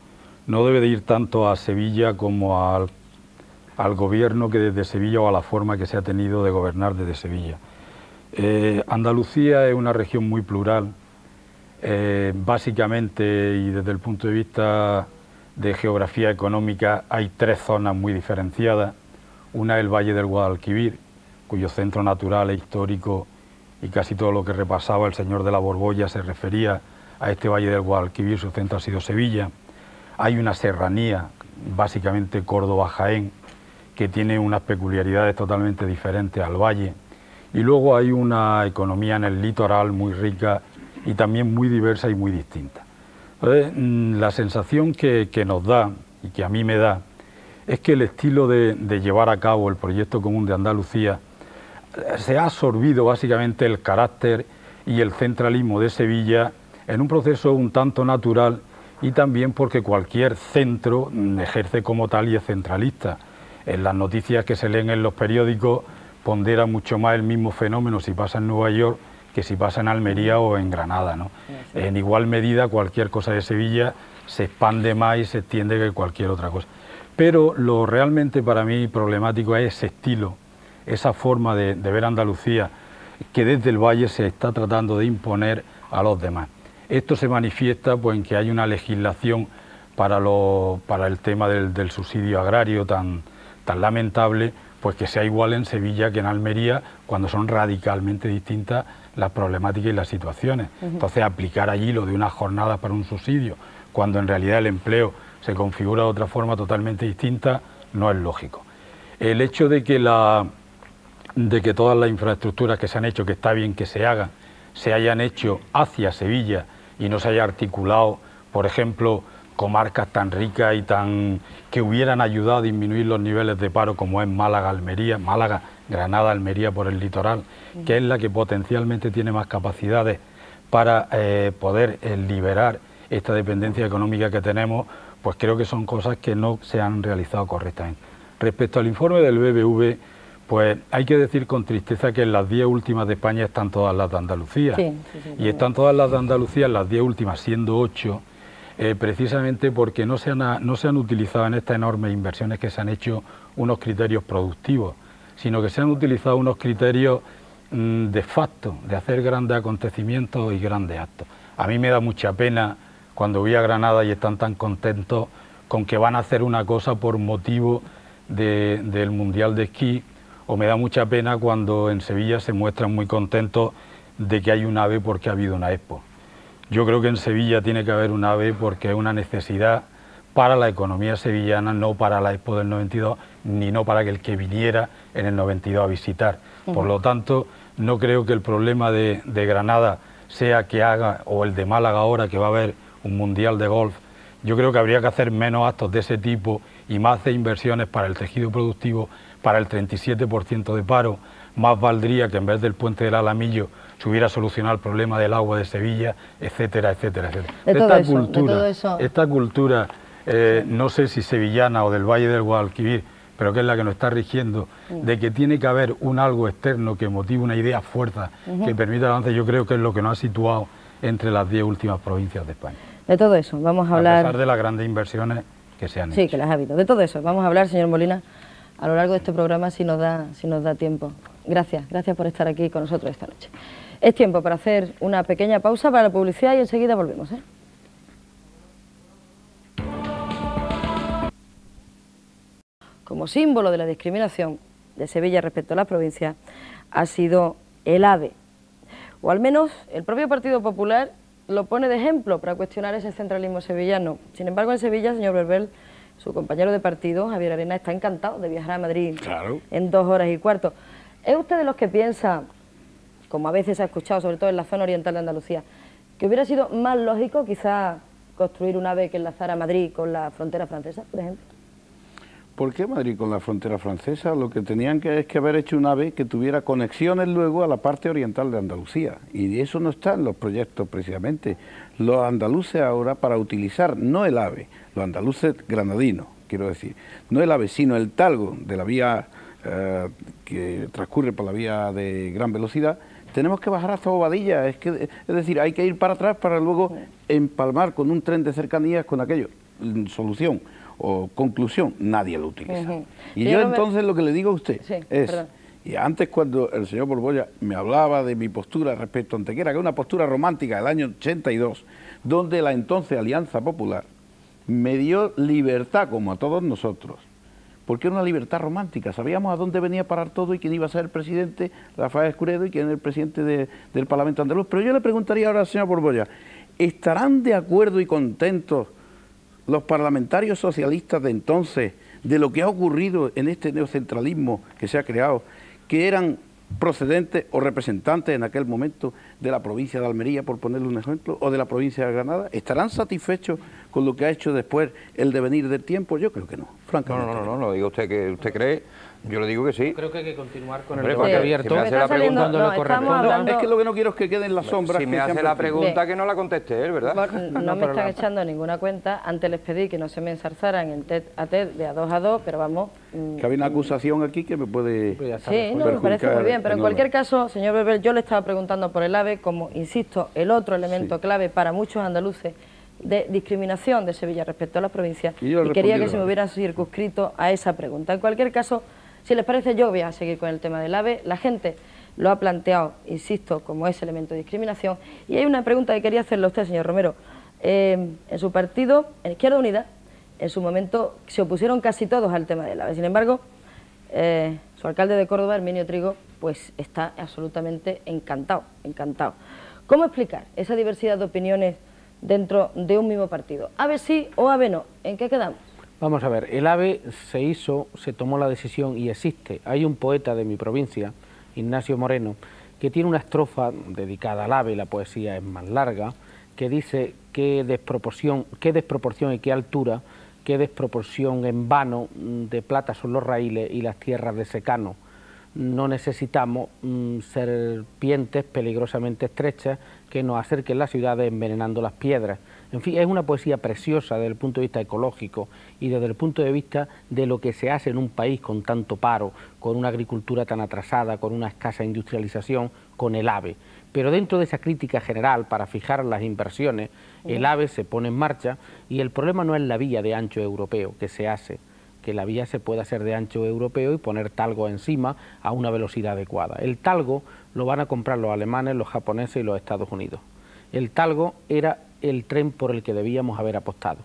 no debe de ir tanto a Sevilla como al gobierno que desde Sevilla o a la forma que se ha tenido de gobernar desde Sevilla. Andalucía es una región muy plural, básicamente y desde el punto de vista de geografía económica hay 3 zonas muy diferenciadas. Una es el Valle del Guadalquivir, cuyo centro natural e histórico y casi todo lo que repasaba el señor de la Borbolla se refería a este valle del Guadalquivir, su centro ha sido Sevilla. Hay una serranía, básicamente Córdoba-Jaén, que tiene unas peculiaridades totalmente diferentes al valle, y luego hay una economía en el litoral muy rica y también muy diversa y muy distinta. Entonces, la sensación que nos da, y que a mí me da, es que el estilo de llevar a cabo el proyecto común de Andalucía se ha absorbido básicamente el carácter y el centralismo de Sevilla en un proceso un tanto natural, y también porque cualquier centro ejerce como tal y es centralista. En las noticias que se leen en los periódicos pondera mucho más el mismo fenómeno si pasa en Nueva York que si pasa en Almería o en Granada, ¿no? En igual medida cualquier cosa de Sevilla se expande más y se extiende que cualquier otra cosa. Pero lo realmente para mí problemático es ese estilo, esa forma de ver Andalucía que desde el Valle se está tratando de imponer a los demás. Esto se manifiesta pues, en que hay una legislación para el tema del subsidio agrario tan lamentable, pues que sea igual en Sevilla que en Almería, cuando son radicalmente distintas las problemáticas y las situaciones. Entonces, aplicar allí lo de una jornada para un subsidio, cuando en realidad el empleo se configura de otra forma totalmente distinta, no es lógico. El hecho de que todas las infraestructuras que se han hecho, que está bien que se hagan, se hayan hecho hacia Sevilla y no se haya articulado, por ejemplo, comarcas tan ricas y que hubieran ayudado a disminuir los niveles de paro como es Málaga, Almería, Málaga, Granada, Almería por el litoral, que es la que potencialmente tiene más capacidades para poder liberar esta dependencia económica que tenemos, pues creo que son cosas que no se han realizado correctamente. Respecto al informe del BBV, pues hay que decir con tristeza que en las 10 últimas de España están todas las de Andalucía. Y están todas las de Andalucía, en las 10 últimas, siendo 8, precisamente porque no se han utilizado en estas enormes inversiones que se han hecho unos criterios productivos, sino que se han utilizado unos criterios de facto, de hacer grandes acontecimientos y grandes actos. A mí me da mucha pena cuando voy a Granada y están tan contentos con que van a hacer una cosa por motivo del Mundial de Esquí, o me da mucha pena cuando en Sevilla se muestran muy contentos de que hay un AVE porque ha habido una Expo. Yo creo que en Sevilla tiene que haber un AVE porque es una necesidad para la economía sevillana, no para la Expo del 92, ni no para que el que viniera en el 92 a visitar. Por lo tanto, no creo que el problema de Granada sea que haga, o el de Málaga ahora, que va a haber un mundial de golf. Yo creo que habría que hacer menos actos de ese tipo y más de inversiones para el tejido productivo, para el 37% de paro. Más valdría que en vez del puente del Alamillo se hubiera solucionado el problema del agua de Sevilla, etcétera, etcétera, etcétera. Esta cultura, no sé si sevillana o del Valle del Guadalquivir, pero que es la que nos está rigiendo, de que tiene que haber un algo externo que motive una idea fuerza, que permita el avance, yo creo que es lo que nos ha situado entre las 10 últimas provincias de España. De todo eso vamos a hablar... A pesar de las grandes inversiones que se han hecho. Sí, que las ha habido. De todo eso vamos a hablar, señor Molina, a lo largo de este programa, si nos da tiempo. Gracias por estar aquí con nosotros esta noche. Es tiempo para hacer una pequeña pausa para la publicidad y enseguida volvemos, ¿eh? Como símbolo de la discriminación de Sevilla respecto a la provincia ha sido el AVE, o al menos el propio Partido Popular lo pone de ejemplo para cuestionar ese centralismo sevillano. Sin embargo, en Sevilla, señor Berbel, su compañero de partido, Javier Arena, está encantado de viajar a Madrid en 2 horas y cuarto. ¿Es usted de los que piensa, como a veces se ha escuchado, sobre todo en la zona oriental de Andalucía, que hubiera sido más lógico quizá construir un AVE que enlazara Madrid con la frontera francesa, por ejemplo? ¿Por qué Madrid con la frontera francesa? Lo que tenían es que haber hecho un AVE que tuviera conexiones luego a la parte oriental de Andalucía. Y eso no está en los proyectos precisamente. Los andaluces ahora, para utilizar no el AVE, los andaluces granadinos, quiero decir, no el AVE, sino el talgo de la vía que transcurre por la vía de gran velocidad, tenemos que bajar hasta Bobadilla. Es decir, hay que ir para atrás para luego empalmar con un tren de cercanías con aquello. Solución o conclusión, nadie lo utiliza. Y yo entonces lo que le digo a usted es, y antes cuando el señor Borbolla me hablaba de mi postura respecto a Antequera, que es una postura romántica del año 82, donde la entonces Alianza Popular me dio libertad, como a todos nosotros, porque era una libertad romántica. Sabíamos a dónde venía a parar todo y quién iba a ser el presidente, Rafael Escuredo, y quién era el presidente del Parlamento andaluz. Pero yo le preguntaría ahora al señor Borbolla, ¿estarán de acuerdo y contentos los parlamentarios socialistas de entonces de lo que ha ocurrido en este neocentralismo que se ha creado, que eran procedentes o representantes en aquel momento de la provincia de Almería, por ponerle un ejemplo, o de la provincia de Granada? ¿Estarán satisfechos con lo que ha hecho después el devenir del tiempo? Yo creo que no, francamente. No, diga usted que usted cree, yo le digo que sí. Creo que hay que continuar con el Hombre, debate abierto. Si me hace la pregunta, cuando le corresponda. Es que lo que no quiero es que queden las sombras. Si me hace la pregunta, que no la conteste él, ¿verdad? No me están echando ninguna cuenta. Antes les pedí que no se me ensarzaran en tete a tete de a 2 a 2, pero vamos... Que había una acusación aquí que me puede... Sí, no, me parece muy bien, pero en cualquier caso, señor Berbel, yo le estaba preguntando por el AVE como, insisto, el otro elemento clave para muchos andaluces de discriminación de Sevilla respecto a las provincias, y quería que se me hubiera circunscrito a esa pregunta. En cualquier caso, si les parece, yo voy a seguir con el tema del AVE. La gente lo ha planteado, insisto, como ese elemento de discriminación. Y hay una pregunta que quería hacerle a usted, señor Romero. En su partido, en Izquierda Unida, en su momento se opusieron casi todos al tema del AVE. Sin embargo, su alcalde de Córdoba, Herminio Trigo, pues está absolutamente encantado. ¿Cómo explicar esa diversidad de opiniones dentro de un mismo partido? ¿AVE sí o AVE no? ¿En qué quedamos? Vamos a ver, el AVE se tomó la decisión y existe. Hay un poeta de mi provincia, Ignacio Moreno, que tiene una estrofa dedicada al AVE, la poesía es más larga, que dice qué desproporción y qué altura, qué desproporción en vano de plata son los raíles y las tierras de secano. No necesitamos serpientes peligrosamente estrechas que nos acerquen las ciudades envenenando las piedras. En fin, es una poesía preciosa desde el punto de vista ecológico y desde el punto de vista de lo que se hace en un país con tanto paro, con una agricultura tan atrasada, con una escasa industrialización, con el AVE. Pero dentro de esa crítica general, para fijar las inversiones, el AVE se pone en marcha y el problema no es la vía de ancho europeo que se hace, que la vía se pueda hacer de ancho europeo y poner talgo encima a una velocidad adecuada. El talgo lo van a comprar los alemanes, los japoneses y los Estados Unidos. El talgo era el tren por el que debíamos haber apostado.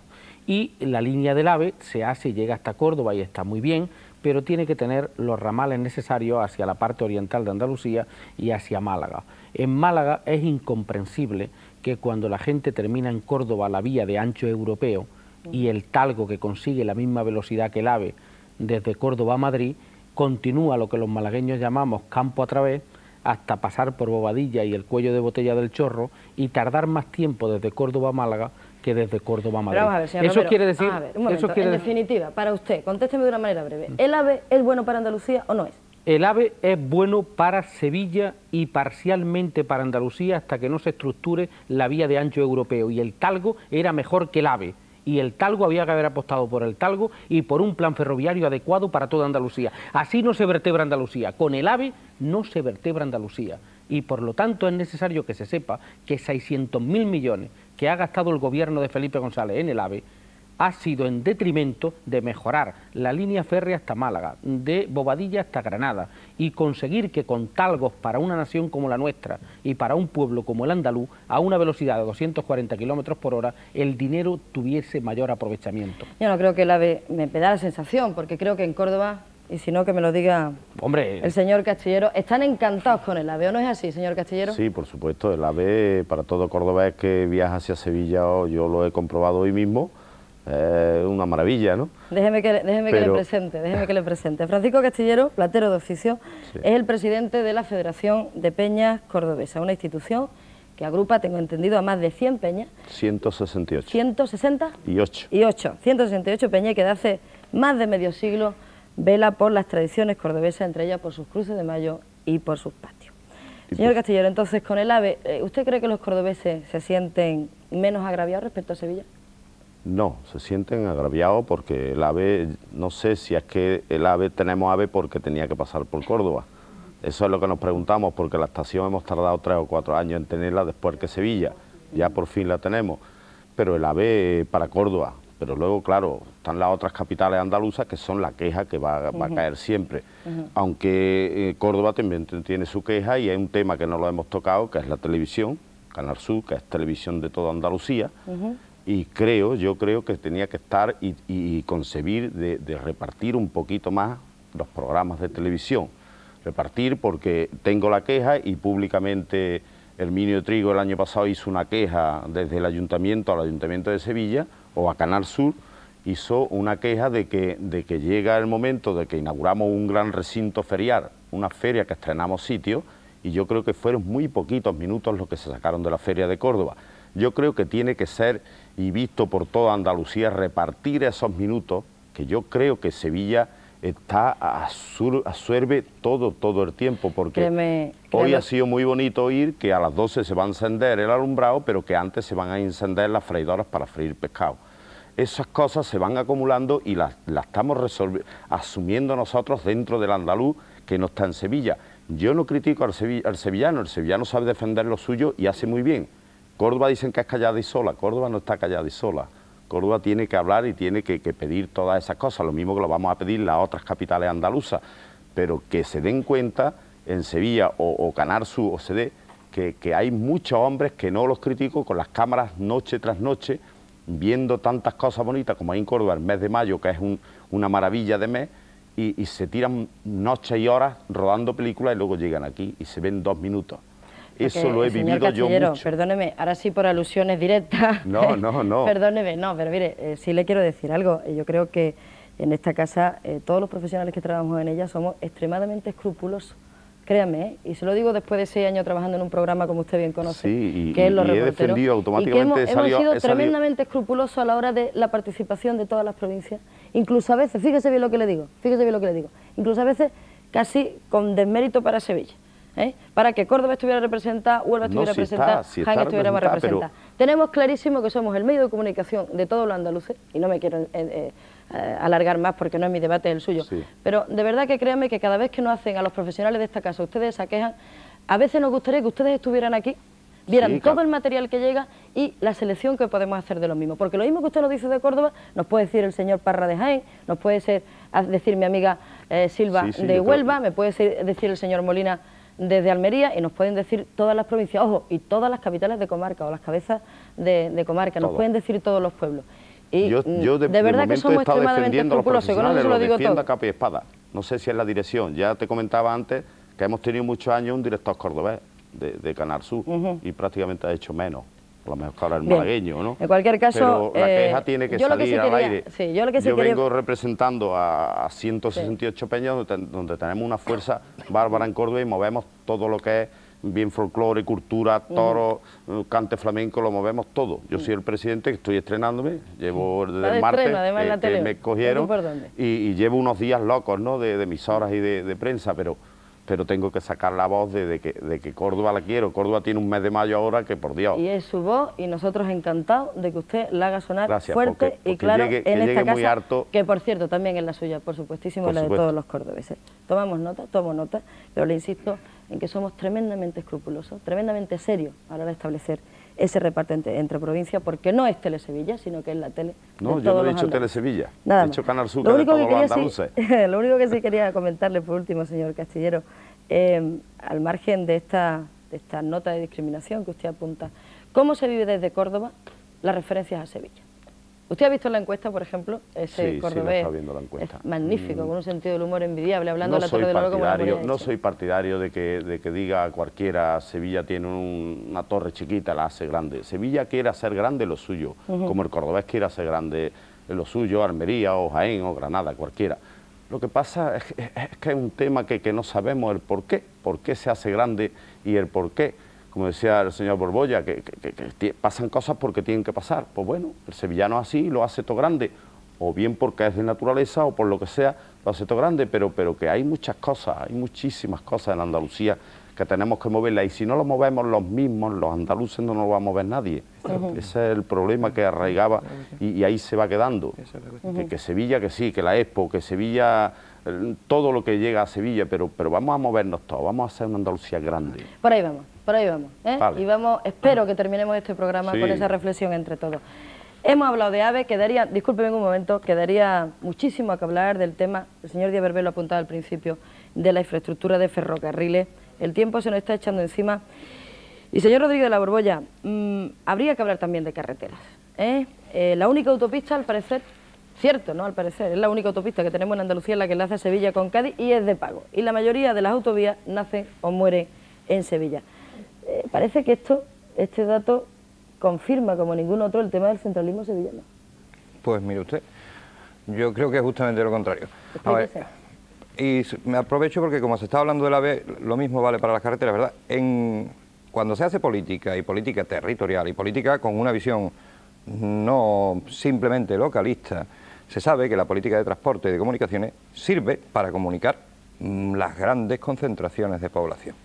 Y la línea del AVE se hace y llega hasta Córdoba y está muy bien, pero tiene que tener los ramales necesarios hacia la parte oriental de Andalucía y hacia Málaga. En Málaga es incomprensible que cuando la gente termina en Córdoba la vía de ancho europeo y el talgo, que consigue la misma velocidad que el AVE desde Córdoba a Madrid, continúa lo que los malagueños llamamos campo a través, hasta pasar por Bobadilla y el cuello de botella del Chorro y tardar más tiempo desde Córdoba a Málaga que desde Córdoba a Madrid. Pero vamos a ver, señor eso Romero, quiere decir... en definitiva, para usted, contésteme de una manera breve, ¿el AVE es bueno para Andalucía o no es? El AVE es bueno para Sevilla y parcialmente para Andalucía hasta que no se estructure la vía de ancho europeo, y el talgo era mejor que el AVE. Y el talgo había que haber apostado por el talgo y por un plan ferroviario adecuado para toda Andalucía. Así no se vertebra Andalucía. Con el AVE no se vertebra Andalucía. Y por lo tanto es necesario que se sepa que 600.000 millones que ha gastado el gobierno de Felipe González en el AVE ha sido en detrimento de mejorar la línea férrea hasta Málaga, de Bobadilla hasta Granada, y conseguir que con talgos para una nación como la nuestra y para un pueblo como el andaluz, a una velocidad de 240 kilómetros por hora, el dinero tuviese mayor aprovechamiento. Yo no creo que el AVE, me da la sensación, porque creo que en Córdoba, y si no que me lo diga el señor Castillero, están encantados con el AVE, ¿o no es así, señor Castillero? Sí, por supuesto, el AVE para todo Córdoba es que viaja hacia Sevilla, yo lo he comprobado hoy mismo. Una maravilla, ¿no? Déjeme que le presente. Francisco Castillero, platero de oficio, es el presidente de la Federación de Peñas Cordobesa, una institución que agrupa, tengo entendido, a más de 100 peñas. 168. 160 y 8. 168 peñas, que de hace más de medio siglo vela por las tradiciones cordobesas, entre ellas por sus cruces de mayo y por sus patios. Señor Castillero, entonces, con el AVE, ¿usted cree que los cordobeses se sienten menos agraviados respecto a Sevilla? No, se sienten agraviados porque el AVE, no sé si es que el AVE, tenemos AVE porque tenía que pasar por Córdoba. Eso es lo que nos preguntamos, porque la estación hemos tardado 3 o 4 años en tenerla después que Sevilla, ya por fin la tenemos, pero el AVE para Córdoba. Pero luego, claro, están las otras capitales andaluzas que son la queja que va a caer siempre. Aunque Córdoba también tiene su queja y hay un tema que no lo hemos tocado, que es la televisión, Canal Sur, que es televisión de toda Andalucía. Y yo creo que tenía que estar y concebir de repartir un poquito más los programas de televisión. Repartir porque tengo la queja y públicamente Herminio Trigo el año pasado hizo una queja desde el Ayuntamiento al Ayuntamiento de Sevilla o a Canal Sur, hizo una queja de que llega el momento de que inauguramos un gran recinto ferial, una feria que estrenamos sitio, y yo creo que fueron muy poquitos minutos los que se sacaron de la Feria de Córdoba. Yo creo que tiene que ser, y visto por toda Andalucía, repartir esos minutos, que yo creo que Sevilla absorbe todo el tiempo, porque créeme. Hoy ha sido muy bonito oír que a las 12 se va a encender el alumbrado, pero que antes se van a encender las freidoras para freír pescado. Esas cosas se van acumulando y las estamos asumiendo nosotros dentro del andaluz que no está en Sevilla. Yo no critico al sevillano, el sevillano sabe defender lo suyo y hace muy bien. Córdoba dicen que es callada y sola, Córdoba no está callada y sola. Córdoba tiene que hablar y tiene que pedir todas esas cosas, lo mismo que lo vamos a pedir las otras capitales andaluzas, pero que se den cuenta en Sevilla o Canal Sur o CD que hay muchos hombres que no los critico con las cámaras noche tras noche, viendo tantas cosas bonitas como hay en Córdoba el mes de mayo, que es una maravilla de mes, y se tiran noches y horas rodando películas y luego llegan aquí y se ven 2 minutos. Eso lo he vivido yo mucho. Perdóneme, ahora sí por alusiones directas. No. Perdóneme, no, pero mire, sí le quiero decir algo. Yo creo que en esta casa todos los profesionales que trabajamos en ella somos extremadamente escrupulosos. Créame, y se lo digo después de 6 años trabajando en un programa como usted bien conoce, que es Los Reporteros, he defendido automáticamente, y que hemos sido tremendamente escrupulosos a la hora de la participación de todas las provincias, incluso a veces, fíjese bien lo que le digo, incluso a veces casi con desmérito para Sevilla. Para que Córdoba estuviera representada, Huelva estuviera representada, Jaén estuviéramos representadas. Tenemos clarísimo que somos el medio de comunicación de todos los andaluces, y no me quiero alargar más porque no es mi debate, es el suyo, pero de verdad que créanme que cada vez que nos hacen a los profesionales de esta casa ustedes esa queja, a veces nos gustaría que ustedes estuvieran aquí, vieran todo el material que llega y la selección que podemos hacer de lo mismo, porque lo mismo que usted nos dice de Córdoba, nos puede decir el señor Parra de Jaén, nos puede decir mi amiga Silva de Huelva, me puede decir el señor Molina desde Almería, y nos pueden decir todas las provincias, ojo, y todas las capitales de comarca o las cabezas de comarca, nos pueden decir todos los pueblos. Y yo de verdad que somos extremadamente escrupulosos, con eso se lo digo todo. A capa y espada. No sé si es la dirección, ya te comentaba antes que hemos tenido muchos años un director cordobés de Canal Sur y prácticamente ha hecho menos. A lo mejor que ahora el malagueño, ¿no? En cualquier caso, pero la queja tiene que salir al aire. Yo vengo representando a 168 peñas donde tenemos una fuerza bárbara en Córdoba y movemos todo lo que es bien folclore, cultura, toro, cante flamenco, lo movemos todo. Yo soy el presidente, que estoy estrenándome, llevo desde el martes que me cogieron y llevo unos días locos, ¿no? de emisoras y de prensa, pero tengo que sacar la voz de que Córdoba la quiero. Córdoba tiene un mes de mayo ahora que, por Dios. Y es su voz, y nosotros encantados de que usted la haga sonar fuerte y claro en esta casa, harto. Que por cierto también es la suya, por supuestísimo, la de todos los cordobeses. Tomo nota, pero le insisto en que somos tremendamente escrupulosos, tremendamente serios a la hora de establecer ese reparto entre provincias, porque no es Telesevilla, sino que es la tele No, de yo todos no he los dicho andaluces. Telesevilla, Nada he dicho Canal Sur, lo de único todos que los andaluces. Lo único que sí quería comentarle por último, señor Castillero, al margen de esta nota de discriminación que usted apunta, ¿cómo se vive desde Córdoba las referencias a Sevilla? ¿Usted ha visto la encuesta, por ejemplo? Ese cordobés es magnífico, con un sentido del humor envidiable, hablando de la Torre del Oro como la Moreira. No soy partidario de que diga cualquiera, Sevilla tiene una torre chiquita, la hace grande. Sevilla quiere hacer grande lo suyo, como el cordobés quiere hacer grande lo suyo, Almería o Jaén o Granada, cualquiera. Lo que pasa es que es un tema que no sabemos el por qué se hace grande y el por qué. Como decía el señor Borbolla, que pasan cosas porque tienen que pasar. Pues bueno, el sevillano así lo hace todo grande, o bien porque es de naturaleza o por lo que sea, lo hace todo grande, pero que hay muchas cosas, hay muchísimas cosas en Andalucía que tenemos que moverlas, y si no lo movemos los mismos, los andaluces, no nos va a mover nadie. Ese es el problema que arraigaba y ahí se va quedando. Que Sevilla, que sí, que la Expo, que Sevilla, todo lo que llega a Sevilla, pero vamos a movernos todos, vamos a hacer una Andalucía grande. Por ahí vamos. Vale. Y espero que terminemos este programa con esa reflexión entre todos. Hemos hablado de AVE, discúlpeme un momento, quedaría muchísimo que hablar del tema, el señor Díaz Verbel lo apuntaba al principio, de la infraestructura de ferrocarriles. El tiempo se nos está echando encima. Y señor Rodríguez de la Borbolla, habría que hablar también de carreteras. es la única autopista, al parecer, cierto, ¿no? Al parecer, es la única autopista que tenemos en Andalucía, la que enlaza Sevilla con Cádiz, y es de pago. Y la mayoría de las autovías nacen o mueren en Sevilla. Parece que este dato confirma como ningún otro el tema del centralismo sevillano. Pues mire usted, yo creo que es justamente lo contrario. A ver, y me aprovecho porque como se está hablando del AVE, lo mismo vale para las carreteras, ¿verdad? Cuando se hace política, y política territorial, y política con una visión no simplemente localista, se sabe que la política de transporte y de comunicaciones sirve para comunicar las grandes concentraciones de población.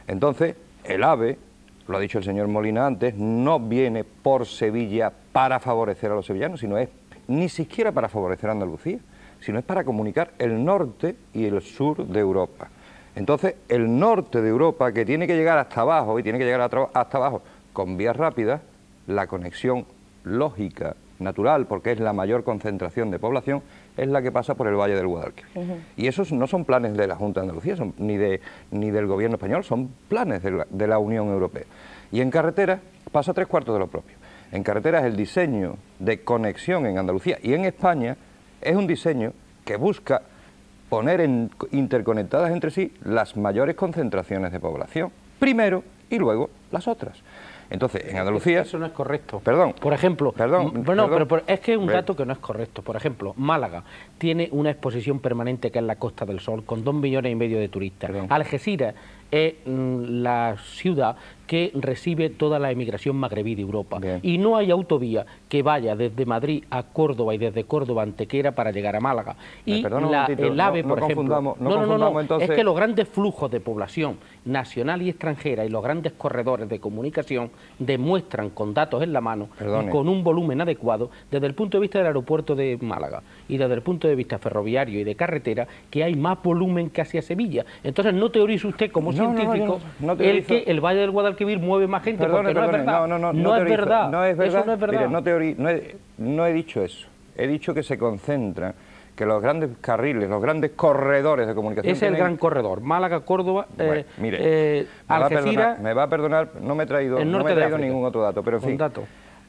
Entonces, el AVE, lo ha dicho el señor Molina antes, no viene por Sevilla para favorecer a los sevillanos, sino es ni siquiera para favorecer a Andalucía, sino es para comunicar el norte y el sur de Europa. Entonces, el norte de Europa, que tiene que llegar hasta abajo, y tiene que llegar hasta abajo con vías rápidas, la conexión lógica, natural, porque es la mayor concentración de población, es la que pasa por el Valle del Guadalquivir. Y esos no son planes de la Junta de Andalucía, ni del gobierno español, son planes de la Unión Europea. Y en carretera pasa 3/4 de lo propio. En carreteras el diseño de conexión en Andalucía y en España es un diseño que busca poner interconectadas entre sí las mayores concentraciones de población, primero y luego las otras. Entonces, en Andalucía... Eso no es correcto. Perdón. Por ejemplo... Perdón. Pero es que es un dato que no es correcto. Por ejemplo, Málaga tiene una exposición permanente que es la Costa del Sol, con 2,5 millones de turistas. Algeciras es la ciudad que recibe toda la emigración magrebí de Europa. Y no hay autovía que vaya desde Madrid a Córdoba y desde Córdoba a Antequera para llegar a Málaga. Y el AVE, por ejemplo... Entonces... Es que los grandes flujos de población nacional y extranjera y los grandes corredores de comunicación demuestran con datos en la mano y con un volumen adecuado desde el punto de vista del aeropuerto de Málaga y desde el punto de vista ferroviario y de carretera, que hay más volumen que hacia Sevilla. Entonces no teorice usted como científico el que el Valle del Guadalquivir mueve más gente, porque no es verdad. No es verdad. No es verdad. Eso no es verdad. Mire, no he dicho eso. He dicho que se concentran, que los grandes carriles, los grandes corredores de comunicación... Es el gran corredor, Málaga, Córdoba, Algeciras... Me va a perdonar, no me he traído ningún otro dato, pero en fin,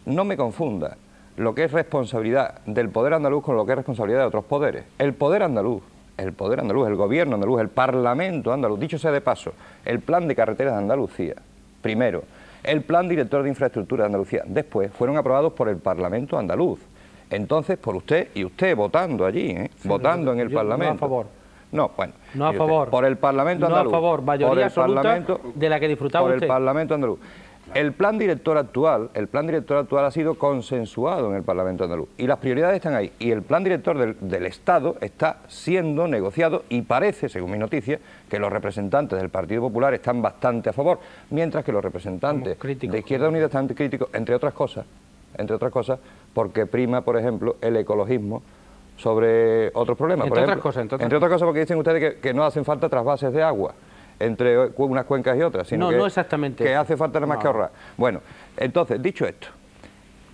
no me confunda lo que es responsabilidad del poder andaluz con lo que es responsabilidad de otros poderes. El poder andaluz, el gobierno andaluz, el parlamento andaluz, dicho sea de paso, el plan de carreteras de Andalucía, primero, el plan director de infraestructura de Andalucía, después, fueron aprobados por el parlamento andaluz. Entonces, por usted, y usted votando allí, votando en el Parlamento. No a favor. No, bueno. No a favor. Usted, por el Parlamento andaluz. No a favor, mayoría absoluta de la que disfrutaba usted. Por el Parlamento andaluz. El plan director actual ha sido consensuado en el Parlamento andaluz. Y las prioridades están ahí. Y el plan director del Estado está siendo negociado y parece, según mis noticias, que los representantes del Partido Popular están bastante a favor, mientras que los representantes de Izquierda Unida están críticos, entre otras cosas, porque prima, por ejemplo, el ecologismo sobre otros problemas. Entre otras cosas porque dicen ustedes que no hacen falta trasvases de agua entre unas cuencas y otras, sino no exactamente que hace falta nada más que ahorrar. Bueno, entonces, dicho esto,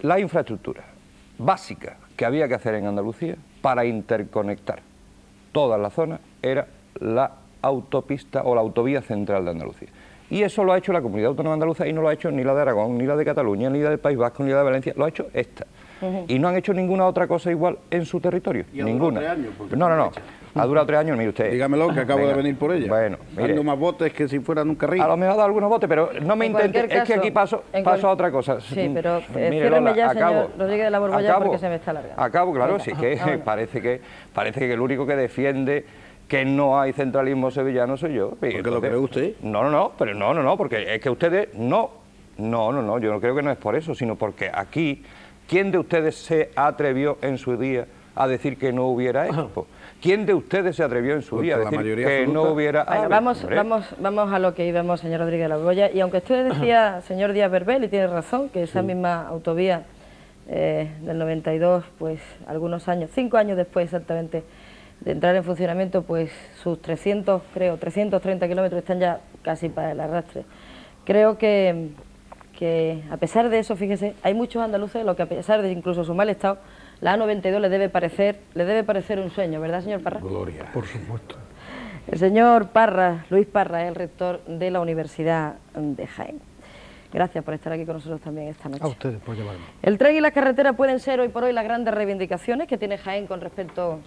la infraestructura básica que había que hacer en Andalucía para interconectar toda la zona era la autopista o la autovía central de Andalucía. Y eso lo ha hecho la Comunidad Autónoma Andaluza y no lo ha hecho ni la de Aragón, ni la de Cataluña, ni la del País Vasco, ni la de Valencia, lo ha hecho esta. Y no han hecho ninguna otra cosa igual en su territorio, ninguna. No. Ha durado 3 años, mire usted. Dígamelo, que acabo de venir por ella. Bueno, mire. Dando más botes que si fueran un carril. A lo mejor ha dado algunos botes, pero no me intente, es que aquí paso a otra cosa. Sí, pero ciérreme ya, señor Rodríguez de la Borbolla, porque se me está alargando. Acabo, claro, sí, que parece que el único que defiende que no hay centralismo sevillano soy yo. ¿Por qué lo cree usted? No, porque es que ustedes no, yo no creo que no es por eso, sino porque aquí, ¿quién de ustedes se atrevió en su día a decir que no hubiera Expo? ¿Quién de ustedes se atrevió en su día a decir que no hubiera AVE? Vamos a lo que íbamos, señor Rodríguez de la Borbolla, y aunque usted decía, señor Díaz Verbel, y tiene razón, que esa misma autovía del 92, pues algunos años, 5 años después exactamente de entrar en funcionamiento, pues sus 330 kilómetros están ya casi para el arrastre. Creo que a pesar de eso, fíjese, hay muchos andaluces lo que a pesar de incluso su mal estado, la A92 le debe parecer un sueño, ¿verdad, señor Parra? Gloria, por supuesto. El señor Parra, Luis Parra, es el rector de la Universidad de Jaén. Gracias por estar aquí con nosotros también esta noche. A ustedes por llevarme. El tren y las carreteras pueden ser hoy por hoy las grandes reivindicaciones que tiene Jaén con respecto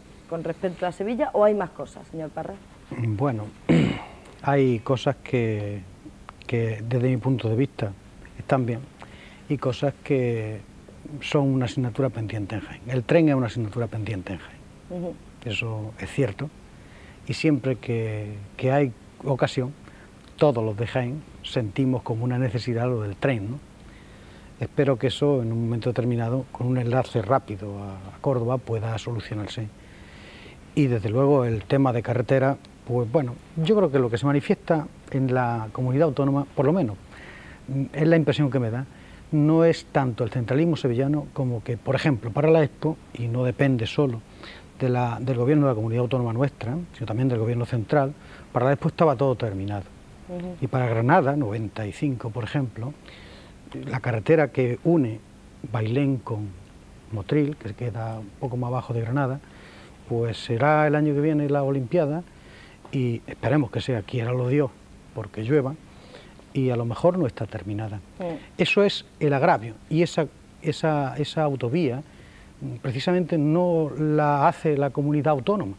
a Sevilla, ¿o hay más cosas, señor Parra? Bueno, hay cosas que desde mi punto de vista están bien y cosas que son una asignatura pendiente en Jaén. El tren es una asignatura pendiente en Jaén, eso es cierto, y siempre que hay ocasión, todos los de Jaén sentimos como una necesidad lo del tren, ¿no? Espero que eso en un momento determinado, con un enlace rápido a Córdoba, pueda solucionarse. Y desde luego el tema de carretera, pues bueno, yo creo que lo que se manifiesta en la comunidad autónoma, por lo menos, es la impresión que me da, no es tanto el centralismo sevillano como que, por ejemplo, para la Expo, y no depende solo del gobierno de la comunidad autónoma nuestra, sino también del gobierno central, para la Expo estaba todo terminado. Y para Granada, 95 por ejemplo, la carretera que une Bailén con Motril, que queda un poco más abajo de Granada, pues será el año que viene la Olimpiada y esperemos que sea, quiera lo Dios, porque llueva, y a lo mejor no está terminada. Eso es el agravio, y esa autovía precisamente no la hace la comunidad autónoma.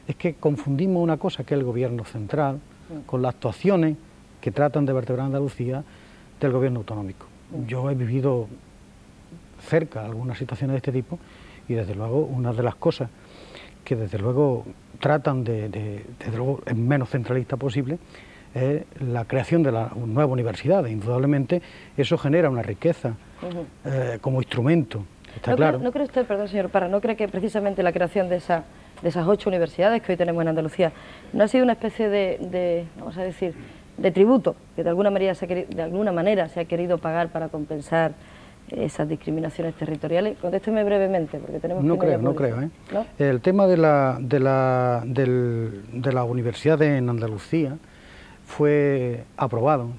Es que confundimos una cosa que es el gobierno central con las actuaciones que tratan de vertebrar Andalucía del gobierno autonómico. Yo he vivido cerca algunas situaciones de este tipo y desde luego una de las cosas que desde luego tratan desde luego es menos centralista posible es la creación de la nueva universidad. Indudablemente eso genera una riqueza como instrumento, está claro. ¿No cree usted, perdón señor Parra, no cree que precisamente la creación de esas 8 universidades que hoy tenemos en Andalucía no ha sido una especie de vamos a decir, de tributo que de alguna manera se ha querido pagar para compensar esas discriminaciones territoriales? Contésteme brevemente, porque tenemos que... No creo, ¿eh? ¿No? El tema de la universidad en Andalucía fue aprobado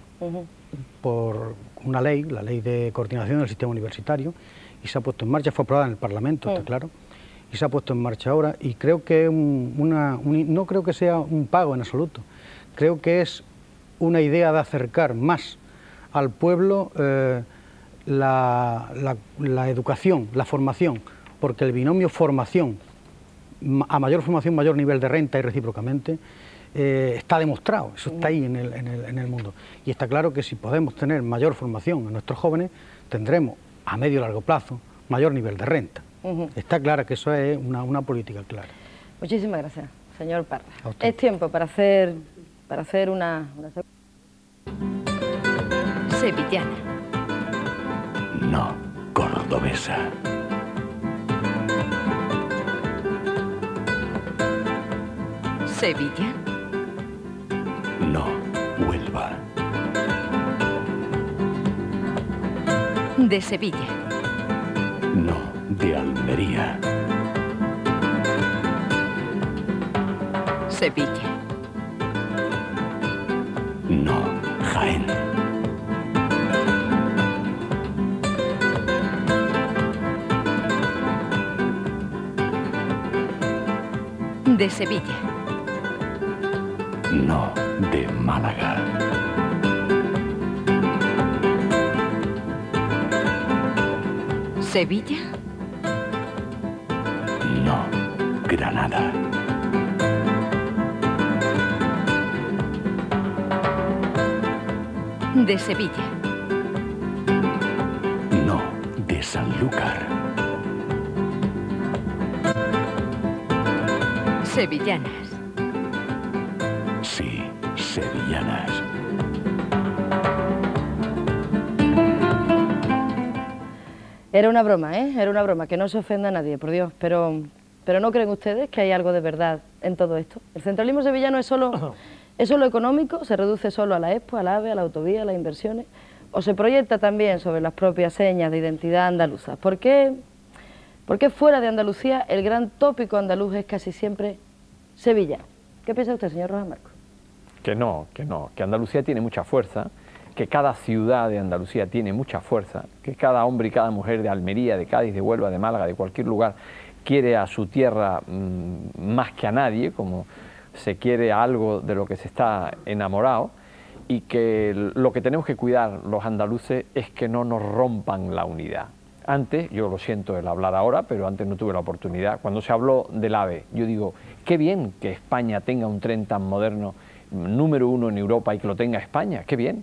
por una ley, la Ley de Coordinación del Sistema Universitario, y se ha puesto en marcha, fue aprobada en el Parlamento, está claro, y se ha puesto en marcha ahora, y creo que no creo que sea un pago en absoluto, creo que es una idea de acercar más al pueblo la educación, la formación, porque el binomio formación, a mayor formación, mayor nivel de renta y recíprocamente, está demostrado, eso está ahí en el mundo. Y está claro que si podemos tener mayor formación en nuestros jóvenes, tendremos a medio y largo plazo mayor nivel de renta. Está claro que eso es una política clara. Muchísimas gracias, señor Parra. Es tiempo para hacer una... Sevillana. No, cordobesa. Sevilla. No, Huelva. De Sevilla. No, de Almería. Sevilla. No, Jaén. De Sevilla. No, de Málaga. Sevilla. No, Granada. De Sevilla. No, de Sanlúcar. Sevillanas. Sí, sevillanas. Era una broma, ¿eh? Era una broma, que no se ofenda a nadie, por Dios, pero ¿no creen ustedes que hay algo de verdad en todo esto? El centralismo sevillano es solo económico, se reduce solo a la Expo, al AVE, a la autovía, a las inversiones, o se proyecta también sobre las propias señas de identidad andaluza. ¿Por qué fuera de Andalucía el gran tópico andaluz es casi siempre Sevilla? ¿Qué piensa usted, señor Rojas Marcos? Que Andalucía tiene mucha fuerza, que cada ciudad de Andalucía tiene mucha fuerza, que cada hombre y cada mujer de Almería, de Cádiz, de Huelva, de Málaga, de cualquier lugar, quiere a su tierra más que a nadie, como se quiere algo de lo que se está enamorado, y que lo que tenemos que cuidar los andaluces es que no nos rompan la unidad. Antes, yo lo siento el hablar ahora, pero antes no tuve la oportunidad, cuando se habló del AVE, yo digo, qué bien que España tenga un tren tan moderno, número 1 en Europa, y que lo tenga España, qué bien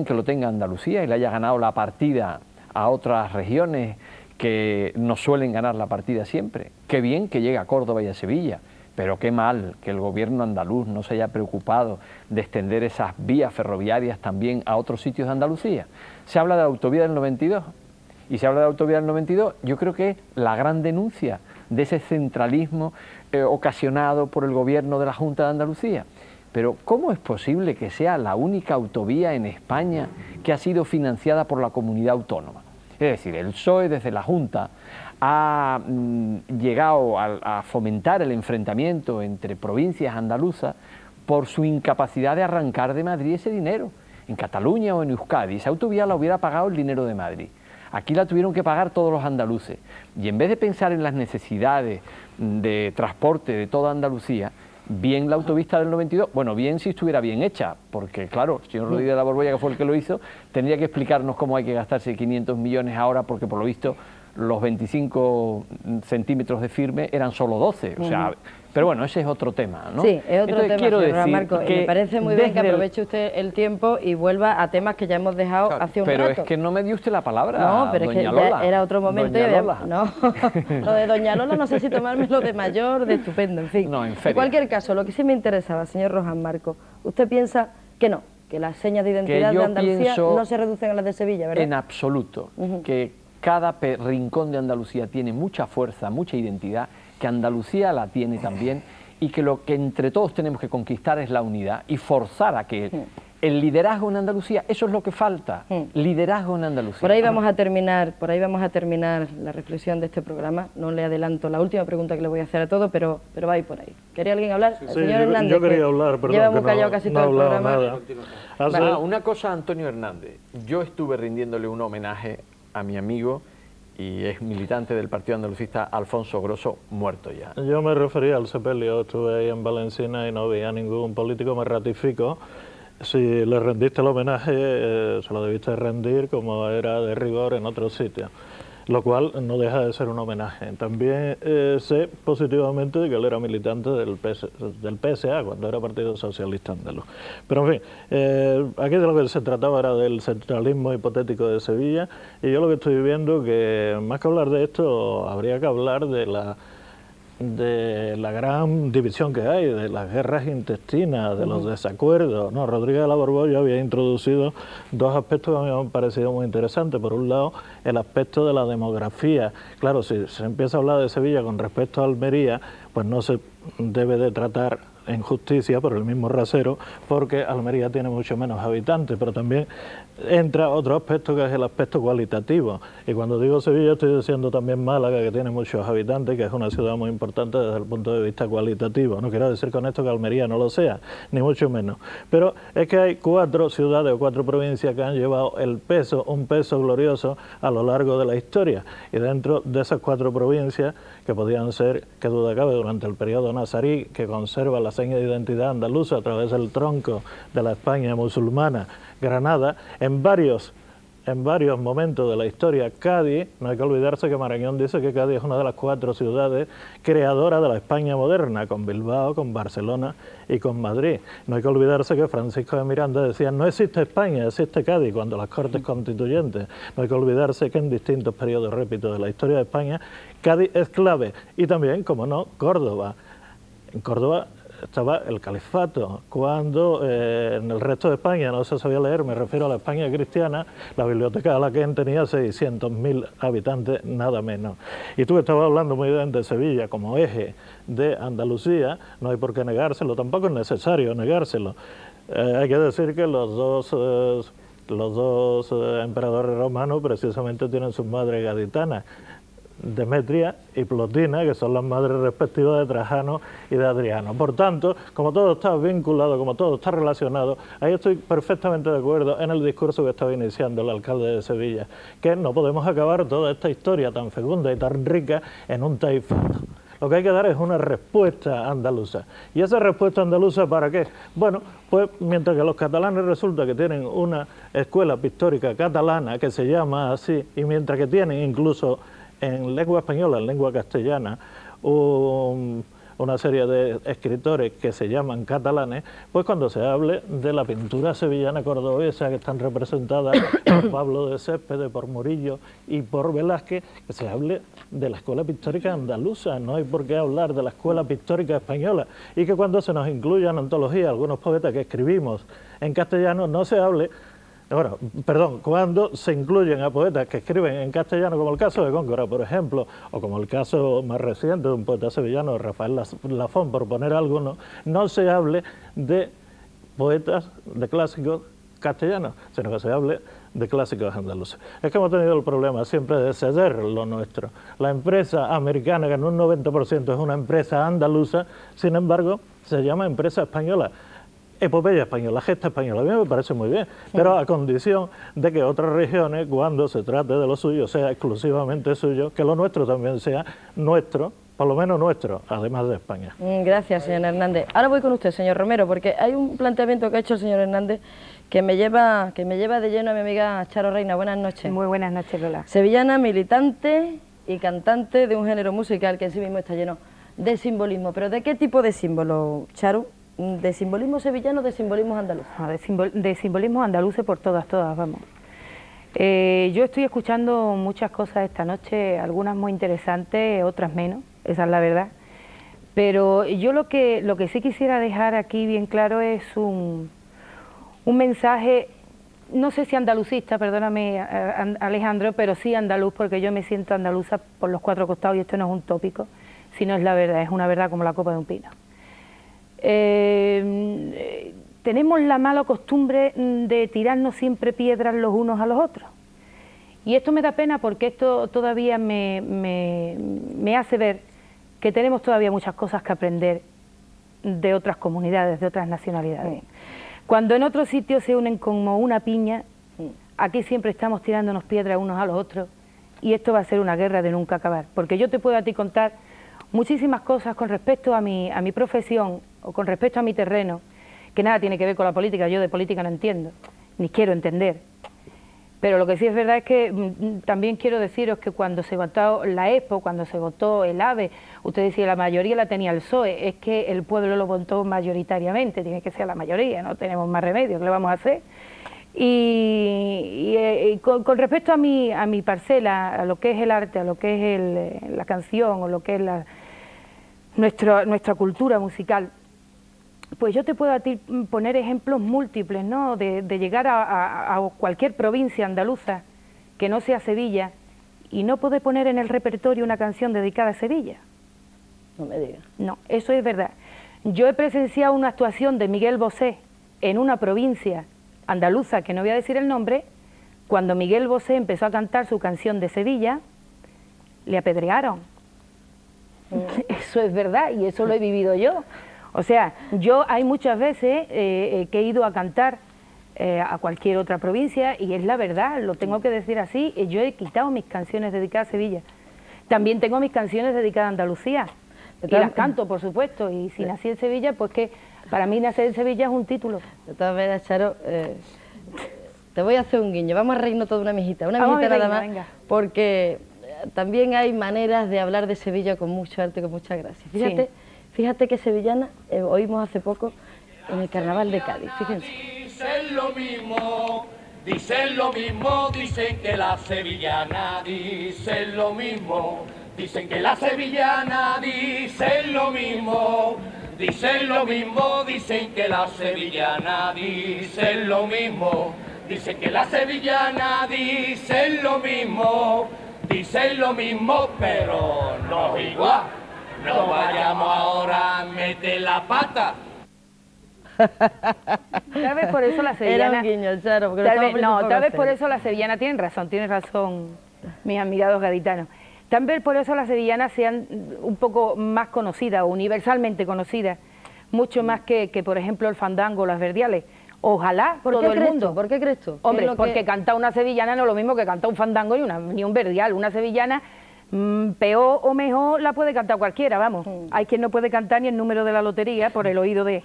que lo tenga Andalucía y le haya ganado la partida a otras regiones que nos suelen ganar la partida siempre, qué bien que llegue a Córdoba y a Sevilla, pero qué mal que el gobierno andaluz no se haya preocupado de extender esas vías ferroviarias también a otros sitios de Andalucía. Se habla de la autovía del 92, y se habla de la autovía del 92, yo creo que es la gran denuncia de ese centralismo ocasionado por el gobierno de la Junta de Andalucía. Pero ¿cómo es posible que sea la única autovía en España que ha sido financiada por la comunidad autónoma? Es decir, el PSOE desde la Junta ha llegado a fomentar el enfrentamiento entre provincias andaluzas por su incapacidad de arrancar de Madrid ese dinero. En Cataluña o en Euskadi, esa autovía la hubiera pagado el dinero de Madrid. Aquí la tuvieron que pagar todos los andaluces. Y en vez de pensar en las necesidades de transporte de toda Andalucía, bien la autopista del 92, bueno, bien si estuviera bien hecha, porque claro, el señor Rodríguez de la Borbolla, que fue el que lo hizo, tendría que explicarnos cómo hay que gastarse 500 millones ahora, porque por lo visto los 25 centímetros de firme eran solo 12, o sea, pero bueno, ese es otro tema, ¿no? Sí, es otro Entonces, tema, quiero señor decir Marco, que me parece muy bien que desde aproveche usted el tiempo y vuelva a temas que ya hemos dejado hace un rato. Pero es que no me dio usted la palabra, no, pero doña es que Lola. Ya era otro momento. Doña Y había, Lola. no, lo de doña Lola no sé si tomármelo de mayor, de estupendo, en fin. No, en En cualquier caso, lo que sí me interesaba, señor Rojan Marco, usted piensa que no, que las señas de identidad de Andalucía no se reducen a las de Sevilla, ¿verdad? En absoluto, que cada rincón de Andalucía tiene mucha fuerza, mucha identidad, que Andalucía la tiene también, y que lo que entre todos tenemos que conquistar es la unidad y forzar a que el liderazgo en Andalucía, eso es lo que falta, liderazgo en Andalucía. Por ahí vamos a terminar la reflexión de este programa. No le adelanto la última pregunta que le voy a hacer a todo, pero va a ir por ahí. ¿Quería alguien hablar? Sí, señor Hernández, yo quería hablar, perdón, llevamos que callado casi todo el programa. Nada. Una cosa, Antonio Hernández, yo estuve rindiéndole un homenaje a mi amigo y es militante del Partido Andalucista, Alfonso Grosso, muerto ya. Yo me refería al sepelio, estuve ahí en Valencina y no veía ningún político, me ratifico. Si le rendiste el homenaje, se lo debiste rendir como era de rigor en otros sitios, lo cual no deja de ser un homenaje. También sé positivamente que él era militante del PSA, cuando era Partido Socialista Andaluz. Pero en fin, aquí de lo que se trataba era del centralismo hipotético de Sevilla, y yo lo que estoy viendo que más que hablar de esto, habría que hablar de la gran división que hay, de las guerras intestinas, de los desacuerdos, ¿no? Rodríguez de la Borbolla había introducido dos aspectos que a mí me han parecido muy interesantes. Por un lado, el aspecto de la demografía. Claro, si se empieza a hablar de Sevilla con respecto a Almería, pues no se debe de tratar en justicia por el mismo rasero, porque Almería tiene mucho menos habitantes, pero también entra otro aspecto que es el aspecto cualitativo, y cuando digo Sevilla estoy diciendo también Málaga, que tiene muchos habitantes, que es una ciudad muy importante desde el punto de vista cualitativo. No quiero decir con esto que Almería no lo sea, ni mucho menos, pero es que hay 4 ciudades o 4 provincias que han llevado un peso glorioso a lo largo de la historia, y dentro de esas 4 provincias, que podían ser, que duda cabe, durante el periodo nazarí, que conserva la seña de identidad andaluza a través del tronco de la España musulmana, Granada, en varios momentos de la historia, Cádiz, no hay que olvidarse que Marañón dice que Cádiz es una de las 4 ciudades creadoras de la España moderna, con Bilbao, con Barcelona y con Madrid. No hay que olvidarse que Francisco de Miranda decía, no existe España, existe Cádiz, cuando las Cortes Constituyentes. No hay que olvidarse que en distintos periodos, repito, de la historia de España, Cádiz es clave, y también, como no, Córdoba. En Córdoba estaba el califato, cuando en el resto de España no se sabía leer, me refiero a la España cristiana, la biblioteca de Alaquén tenía 600.000 habitantes, nada menos. Y tú estabas hablando muy bien de Sevilla como eje de Andalucía, no hay por qué negárselo, tampoco es necesario negárselo. Hay que decir que los dos emperadores romanos precisamente tienen sus madres gaditanas, Demetria y Plotina, que son las madres respectivas de Trajano y de Adriano. Por tanto, como todo está vinculado, como todo está relacionado, ahí estoy perfectamente de acuerdo en el discurso que estaba iniciando el alcalde de Sevilla, que no podemos acabar toda esta historia tan fecunda y tan rica en un taifato. Lo que hay que dar es una respuesta andaluza. ¿Y esa respuesta andaluza para qué? Bueno, pues mientras que los catalanes resulta que tienen una escuela pictórica catalana que se llama así, y mientras que tienen incluso en lengua española, en lengua castellana, una serie de escritores que se llaman catalanes, pues cuando se hable de la pintura sevillana cordobesa, que están representadas por Pablo de Céspedes, por Murillo y por Velázquez, que se hable de la escuela pictórica andaluza, no hay por qué hablar de la escuela pictórica española, y que cuando se nos incluyan en antología algunos poetas que escribimos en castellano, no se hable. Bueno, perdón, cuando se incluyen a poetas que escriben en castellano, como el caso de Góngora, por ejemplo, o como el caso más reciente de un poeta sevillano, Rafael Lafón, por poner alguno, no se hable de poetas, de clásicos castellanos, sino que se hable de clásicos andaluces. Es que hemos tenido el problema siempre de ceder lo nuestro. La empresa americana, que en un 90% es una empresa andaluza, sin embargo, se llama empresa española. Epopeya española, gesta española, a mí me parece muy bien, pero a condición de que otras regiones, cuando se trate de lo suyo, sea exclusivamente suyo, que lo nuestro también sea nuestro, por lo menos nuestro, además de España. Gracias, señor Hernández. Ahora voy con usted, señor Romero, porque hay un planteamiento que ha hecho el señor Hernández que me lleva de lleno a mi amiga Charo Reina. Buenas noches. Muy buenas noches, Lola. Sevillana, militante y cantante de un género musical que en sí mismo está lleno de simbolismo. ¿Pero de qué tipo de símbolo, Charo? ¿De simbolismo sevillano o de simbolismo andaluz? No, de simbolismo andaluz por todas, vamos. Yo estoy escuchando muchas cosas esta noche, algunas muy interesantes, otras menos, esa es la verdad. Pero yo lo que sí quisiera dejar aquí bien claro es un mensaje, no sé si andalucista, perdóname Alejandro, pero sí andaluz, porque yo me siento andaluza por los cuatro costados y esto no es un tópico, sino es la verdad, es una verdad como la copa de un pino. Tenemos la mala costumbre de tirarnos siempre piedras los unos a los otros. Y esto me da pena porque esto todavía me hace ver que tenemos todavía muchas cosas que aprender de otras comunidades, de otras nacionalidades. Cuando en otros sitios se unen como una piña, aquí siempre estamos tirándonos piedras unos a los otros y esto va a ser una guerra de nunca acabar. Porque yo te puedo a ti contar muchísimas cosas con respecto a mi profesión o con respecto a mi terreno, que nada tiene que ver con la política. Yo de política no entiendo, ni quiero entender. Pero lo que sí es verdad es que también quiero deciros que cuando se votó la EXPO, cuando se votó el AVE, usted decía la mayoría la tenía el PSOE, es que el pueblo lo votó mayoritariamente, tiene que ser la mayoría, no tenemos más remedio, ¿qué le vamos a hacer? Y con respecto a mi parcela, a lo que es el arte, a lo que es la canción, o lo que es nuestra cultura musical, pues yo te puedo a ti poner ejemplos múltiples, ¿no? De llegar a cualquier provincia andaluza que no sea Sevilla y no poder poner en el repertorio una canción dedicada a Sevilla. No me digas. No, eso es verdad. Yo he presenciado una actuación de Miguel Bosé en una provincia andaluza, que no voy a decir el nombre, cuando Miguel Bosé empezó a cantar su canción de Sevilla, le apedrearon. Eso es verdad y eso lo he vivido yo. O sea, yo hay muchas veces que he ido a cantar a cualquier otra provincia y es la verdad, lo tengo que decir así, yo he quitado mis canciones dedicadas a Sevilla. También tengo mis canciones dedicadas a Andalucía y las canto, por supuesto, y si nací en Sevilla, pues que para mí nacer en Sevilla es un título. De todas maneras, Charo, te voy a hacer un guiño, vamos a reírnos toda una mijita nada más, venga. Porque también hay maneras de hablar de Sevilla con mucho arte y con mucha gracia. Fíjate. Sí. Fíjate que sevillana, oímos hace poco en el Carnaval de Cádiz, fíjense. Dicen lo mismo, dicen que la sevillana, dicen lo mismo, dicen que la sevillana, dicen lo mismo, dicen lo mismo, dicen que la sevillana, dicen lo mismo, dicen que la sevillana, dicen lo mismo, pero no igual. No vayamos ahora a meter la pata. Tal vez por eso la sevillana... Era un guiño, Charo, porque tal vez por eso la sevillana tiene razón mis amigados gaditanos. Tal vez por eso las sevillanas sean un poco más conocidas, universalmente conocidas, mucho más que por ejemplo el fandango o las verdiales. Ojalá todo el mundo. ¿Por qué crees tú? Hombre, porque cantar una sevillana no es lo mismo que cantar un fandango ni un verdial. Una sevillana Peor o mejor la puede cantar cualquiera, vamos. Hay quien no puede cantar ni el número de la lotería por el oído de...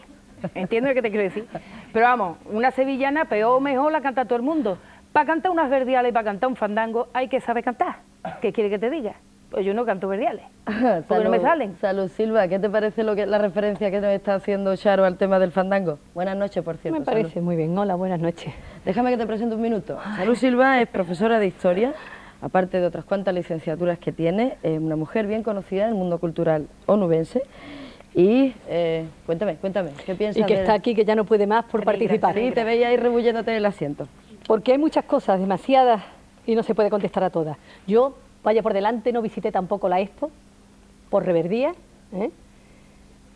¿Entiendes lo que te quiero decir? Pero vamos, una sevillana peor o mejor la canta todo el mundo. Para cantar unas verdiales y para cantar un fandango hay que saber cantar. ¿Qué quiere que te diga? Pues yo no canto verdiales, porque no me salen. Salud, Silva, ¿qué te parece la referencia que nos está haciendo Charo al tema del fandango? Buenas noches, por cierto. Me parece muy bien. Hola, buenas noches. Déjame que te presente un minuto. Salud Silva es profesora de Historia, aparte de otras cuantas licenciaturas que tiene, es una mujer bien conocida en el mundo cultural onubense. Y cuéntame, ¿qué piensas? Y que está aquí, que ya no puede más por participar. Sí, te veía ahí rebulléndote en el asiento. Porque hay muchas cosas, demasiadas, y no se puede contestar a todas. Yo, vaya por delante, no visité tampoco la Expo, por reverdía,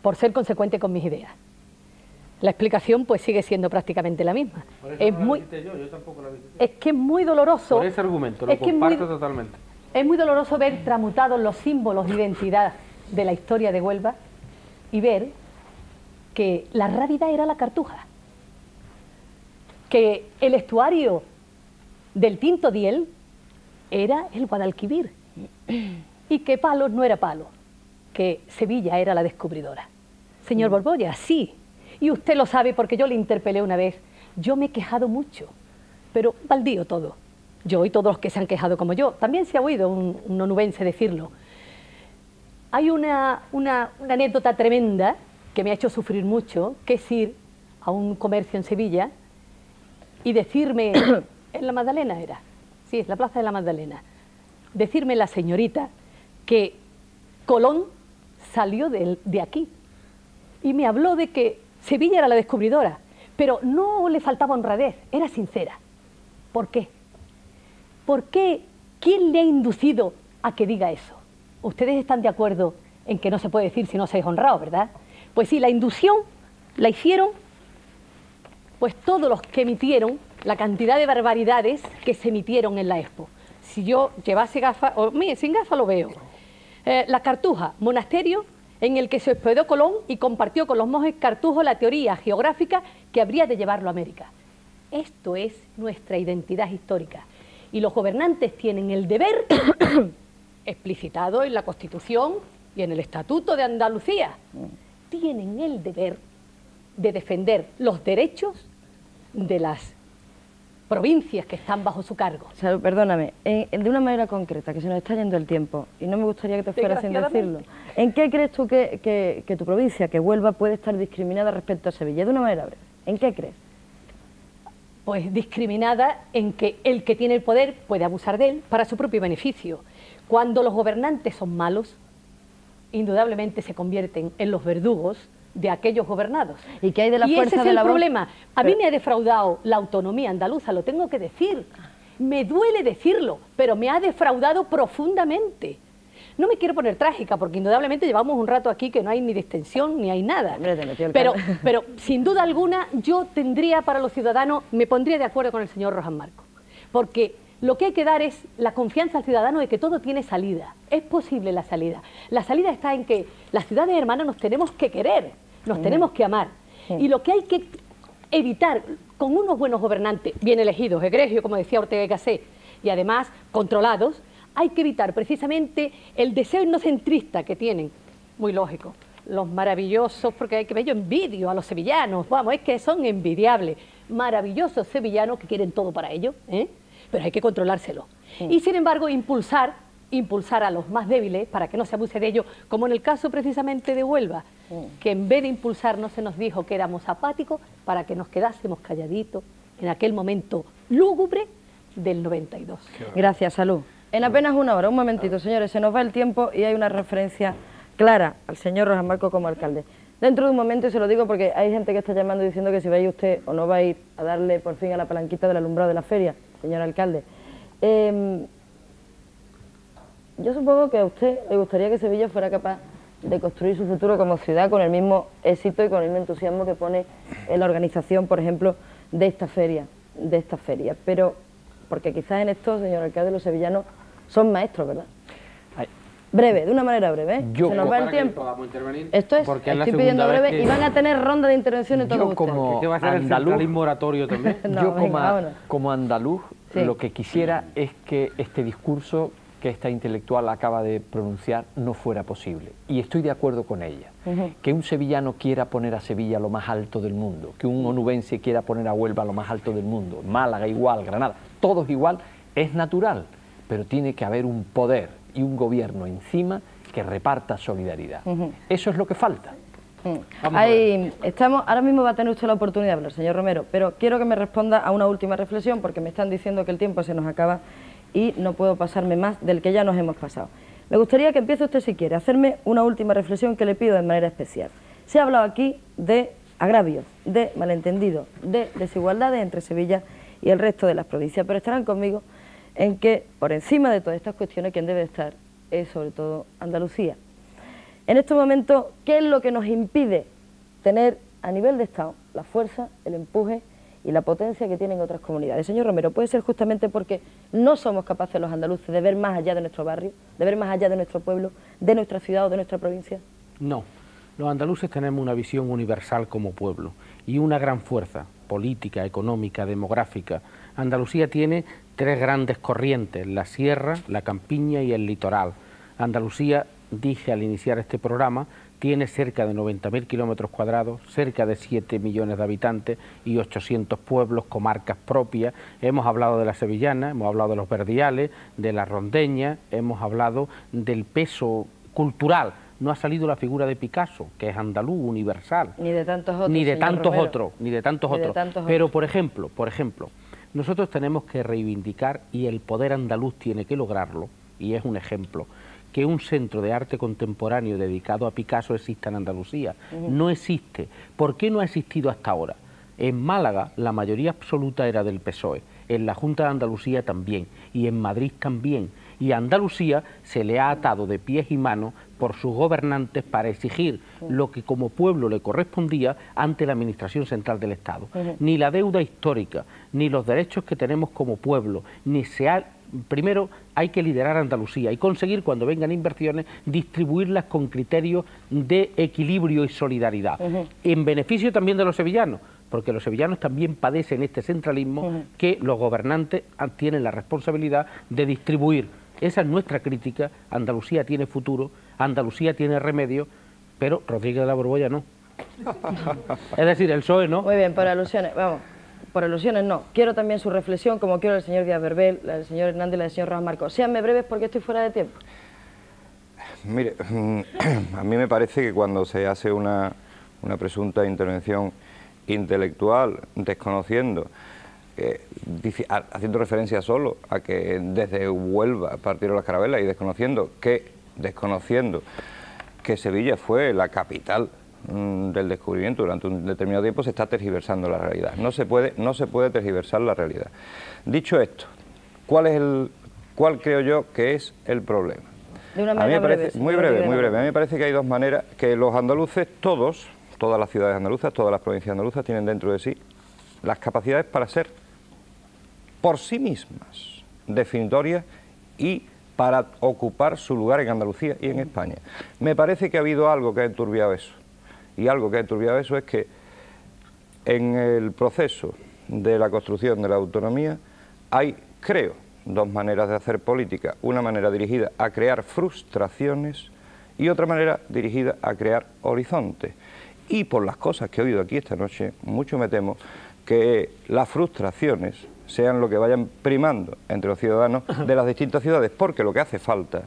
por ser consecuente con mis ideas. La explicación pues sigue siendo prácticamente la misma. Por eso no la visité yo tampoco la visité. Es que es muy doloroso. Por ese argumento, lo comparto totalmente. Es muy doloroso ver tramutados los símbolos de identidad de la historia de Huelva y ver que la Rábida era la Cartuja, que el estuario del Tinto Diel era el Guadalquivir y que Palos no era Palos, que Sevilla era la descubridora. Señor Borbolla, sí, y usted lo sabe porque yo le interpelé una vez. Yo me he quejado mucho, pero baldío todo. Yo y todos los que se han quejado como yo. También se ha oído un onubense decirlo. Hay una anécdota tremenda que me ha hecho sufrir mucho, que es ir a un comercio en Sevilla y decirme, en la Magdalena era, sí, es la Plaza de la Magdalena, decirme la señorita que Colón salió de aquí y me habló de que Sevilla era la descubridora, pero no le faltaba honradez, era sincera. ¿Por qué? ¿Por qué? ¿Quién le ha inducido a que diga eso? Ustedes están de acuerdo en que no se puede decir si no se es honrado, ¿verdad? Pues sí, la inducción la hicieron pues todos los que emitieron la cantidad de barbaridades que se emitieron en la Expo. Si yo llevase gafas, mire, sin gafas lo veo. La Cartuja, monasterio en el que se hospedó Colón y compartió con los monjes cartujos la teoría geográfica que habría de llevarlo a América. Esto es nuestra identidad histórica. Y los gobernantes tienen el deber explicitado en la Constitución y en el Estatuto de Andalucía, tienen el deber de defender los derechos de las provincias que están bajo su cargo. O sea, perdóname, de una manera concreta, que se nos está yendo el tiempo, y no me gustaría que te fueras sin decirlo, ¿en qué crees tú que tu provincia, que Huelva, puede estar discriminada respecto a Sevilla? De una manera breve, ¿en qué crees? Pues discriminada en que el que tiene el poder puede abusar de él para su propio beneficio. Cuando los gobernantes son malos, indudablemente se convierten en los verdugos de aquellos gobernados. ¿Y qué hay de la fuerza ese es de la el voz? problema. A mí me ha defraudado la autonomía andaluza, lo tengo que decir. Me duele decirlo, pero me ha defraudado profundamente. No me quiero poner trágica, porque indudablemente llevamos un rato aquí que no hay ni distensión ni hay nada. Pero sin duda alguna yo tendría para los ciudadanos, me pondría de acuerdo con el señor Rojas Marcos, porque lo que hay que dar es la confianza al ciudadano de que todo tiene salida. Es posible la salida. La salida está en que las ciudades hermanas nos tenemos que querer, nos tenemos que amar. Y lo que hay que evitar con unos buenos gobernantes, bien elegidos, egregios, como decía Ortega y Gasset, y además controlados, hay que evitar precisamente el deseo etnocentrista que tienen, muy lógico, los maravillosos, porque hay que ver, yo envidio a los sevillanos, vamos, es que son envidiables, maravillosos sevillanos que quieren todo para ellos, pero hay que controlárselo. Y sin embargo impulsar a los más débiles para que no se abuse de ellos, como en el caso precisamente de Huelva, que en vez de impulsarnos se nos dijo que éramos apáticos para que nos quedásemos calladitos en aquel momento lúgubre del 92. Gracias, Salud. En apenas una hora, un momentito, señores, se nos va el tiempo y hay una referencia clara al señor Rojas Marcos como alcalde. Dentro de un momento, y se lo digo porque hay gente que está llamando diciendo que si va a ir usted o no va a ir a darle por fin a la palanquita del alumbrado de la feria, señor alcalde. Yo supongo que a usted le gustaría que Sevilla fuera capaz de construir su futuro como ciudad con el mismo éxito y con el mismo entusiasmo que pone en la organización, por ejemplo, de esta feria. Pero, porque quizás en esto, señor alcalde, los sevillanos son maestros, ¿verdad? Breve, de una manera breve, ¿eh? Se nos va el tiempo. Esto es, estoy pidiendo breve y van a tener ronda de intervención en todos ustedes. ¿Qué va a ser el centralismo oratorio también? Yo como andaluz, lo que quisiera es que este discurso que esta intelectual acaba de pronunciar no fuera posible. Y estoy de acuerdo con ella. Que un sevillano quiera poner a Sevilla lo más alto del mundo, que un onubense quiera poner a Huelva lo más alto del mundo, Málaga igual, Granada, todos igual, es natural, pero tiene que haber un poder y un gobierno encima que reparta solidaridad. Eso es lo que falta. Ahí estamos, ahora mismo va a tener usted la oportunidad de hablar, señor Romero, pero quiero que me responda a una última reflexión porque me están diciendo que el tiempo se nos acaba y no puedo pasarme más del que ya nos hemos pasado. Me gustaría que empiece usted, si quiere, a hacerme una última reflexión que le pido de manera especial. Se ha hablado aquí de agravios, de malentendidos, de desigualdades entre Sevilla y el resto de las provincias, pero estarán conmigo en que por encima de todas estas cuestiones quien debe estar es sobre todo Andalucía. En estos momentos, ¿qué es lo que nos impide tener a nivel de Estado la fuerza, el empuje y la potencia que tienen otras comunidades? Señor Romero, ¿puede ser justamente porque no somos capaces los andaluces de ver más allá de nuestro barrio, de ver más allá de nuestro pueblo, de nuestra ciudad o de nuestra provincia? No, los andaluces tenemos una visión universal como pueblo y una gran fuerza política, económica, demográfica. Andalucía tiene tres grandes corrientes, la sierra, la campiña y el litoral. Andalucía, dije al iniciar este programa, tiene cerca de 90.000 kilómetros cuadrados, cerca de 7 millones de habitantes y 800 pueblos, comarcas propias. Hemos hablado de la sevillana, hemos hablado de los verdiales, de la rondeña, hemos hablado del peso cultural. No ha salido la figura de Picasso, que es andaluz, universal. Ni de tantos otros, ni de señor tantos Romero. otros, ni de tantos Ni de otros. tantos Pero otros. por ejemplo, nosotros tenemos que reivindicar, y el poder andaluz tiene que lograrlo, y es un ejemplo, que un centro de arte contemporáneo dedicado a Picasso exista en Andalucía. No existe. ¿Por qué no ha existido hasta ahora? En Málaga la mayoría absoluta era del PSOE, en la Junta de Andalucía también, y en Madrid también. Y a Andalucía se le ha atado de pies y manos por sus gobernantes para exigir lo que como pueblo le correspondía ante la Administración Central del Estado. Ni la deuda histórica, ni los derechos que tenemos como pueblo, ni se ha... Primero hay que liderar Andalucía y conseguir, cuando vengan inversiones, distribuirlas con criterios de equilibrio y solidaridad, en beneficio también de los sevillanos, porque los sevillanos también padecen este centralismo que los gobernantes tienen la responsabilidad de distribuir. Esa es nuestra crítica. Andalucía tiene futuro, Andalucía tiene remedio, pero Rodríguez de la Borbolla no. Es decir, el PSOE no. Muy bien, por alusiones, vamos. Por alusiones no. Quiero también su reflexión, como quiero el señor Díaz Verbel, la del señor Hernández y la del señor Rojas Marcos. Séanme breves porque estoy fuera de tiempo. Mire, a mí me parece que cuando se hace una presunta intervención intelectual, desconociendo, haciendo referencia solo a que desde Huelva partieron las carabelas y desconociendo que Sevilla fue la capital del descubrimiento durante un determinado tiempo, se está tergiversando la realidad. No se puede tergiversar la realidad. Dicho esto, ¿cuál creo yo que es el problema? De una A mí me manera parece, breve, muy breve. A mí me parece que hay dos maneras, que los andaluces, todas las ciudades andaluzas, todas las provincias andaluzas tienen dentro de sí las capacidades para ser por sí mismas definitorias y para ocupar su lugar en Andalucía y en España. Me parece que ha habido algo que ha enturbiado eso. Y algo que ha enturbiado eso es que en el proceso de la construcción de la autonomía hay, creo, dos maneras de hacer política. Una manera dirigida a crear frustraciones y otra manera dirigida a crear horizontes. Y por las cosas que he oído aquí esta noche, mucho me temo que las frustraciones sean lo que vayan primando entre los ciudadanos de las distintas ciudades, porque lo que hace falta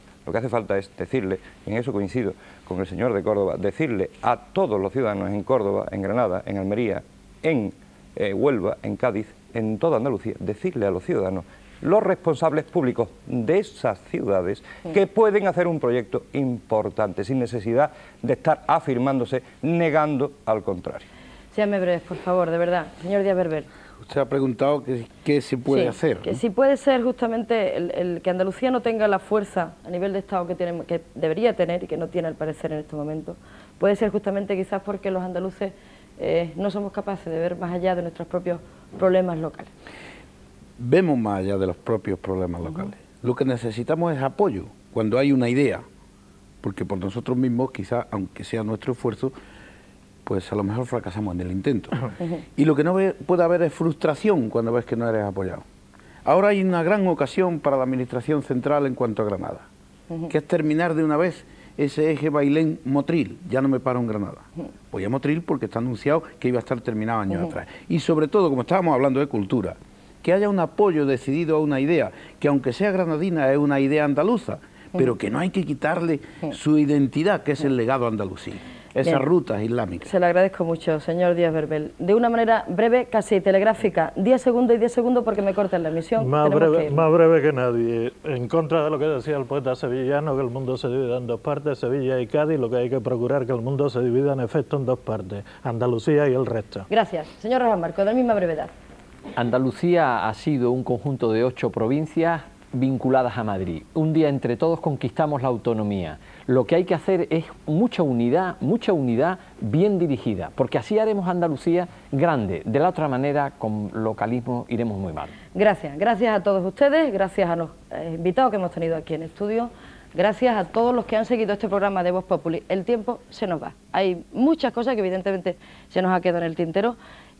es decirle, y en eso coincido con el señor de Córdoba, decirle a todos los ciudadanos en Córdoba, en Granada, en Almería, en Huelva, en Cádiz, en toda Andalucía, decirle a los ciudadanos, los responsables públicos de esas ciudades, que pueden hacer un proyecto importante, sin necesidad de estar afirmándose, negando al contrario. Séanme breves, por favor, de verdad. Señor Díaz Verbel. Usted ha preguntado qué se puede hacer. Que si puede ser justamente el que Andalucía no tenga la fuerza a nivel de Estado que debería tener y que no tiene al parecer en este momento, puede ser justamente quizás porque los andaluces no somos capaces de ver más allá de nuestros propios problemas locales. Vemos más allá de los propios problemas locales. Lo que necesitamos es apoyo cuando hay una idea, porque por nosotros mismos, quizás, aunque sea nuestro esfuerzo, pues a lo mejor fracasamos en el intento. Y lo que no puede haber es frustración cuando ves que no eres apoyado. Ahora hay una gran ocasión para la Administración Central en cuanto a Granada, que es terminar de una vez ese eje Bailén-Motril. Ya no me paro en Granada. Voy a Motril porque está anunciado que iba a estar terminado años atrás. Y sobre todo, como estábamos hablando de cultura, que haya un apoyo decidido a una idea, que aunque sea granadina es una idea andaluza, pero que no hay que quitarle su identidad, que es el legado andalusí. Esas rutas islámicas. Se lo agradezco mucho, señor Díaz Verbel. De una manera breve, casi telegráfica, 10 segundos y 10 segundos porque me cortan la emisión. Más breve que nadie. En contra de lo que decía el poeta sevillano, que el mundo se divide en dos partes, Sevilla y Cádiz, lo que hay que procurar que el mundo se divida en efecto en dos partes, Andalucía y el resto. Gracias. Señor Rafael Marcos, de la misma brevedad. Andalucía ha sido un conjunto de 8 provincias vinculadas a Madrid. Un día entre todos conquistamos la autonomía. Lo que hay que hacer es mucha unidad bien dirigida, porque así haremos Andalucía grande. De la otra manera, con localismo iremos muy mal. Gracias a todos ustedes, gracias a los invitados que hemos tenido aquí en estudio, gracias a todos los que han seguido este programa de Voz Populi. El tiempo se nos va. Hay muchas cosas que evidentemente se nos ha quedado en el tintero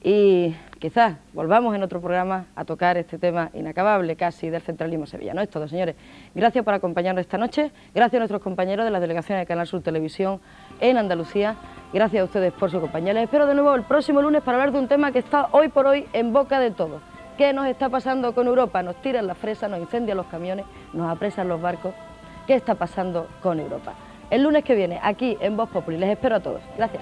y quizás volvamos en otro programa a tocar este tema inacabable casi del centralismo sevillano. Es todo, señores. Gracias por acompañarnos esta noche, gracias a nuestros compañeros de la delegación de Canal Sur Televisión en Andalucía, gracias a ustedes por su compañía. Les espero de nuevo el próximo lunes para hablar de un tema que está hoy por hoy en boca de todos. ¿Qué nos está pasando con Europa? Nos tiran las fresas, nos incendian los camiones, nos apresan los barcos. ¿Qué está pasando con Europa? El lunes que viene, aquí en Voz Populi. Les espero a todos. Gracias.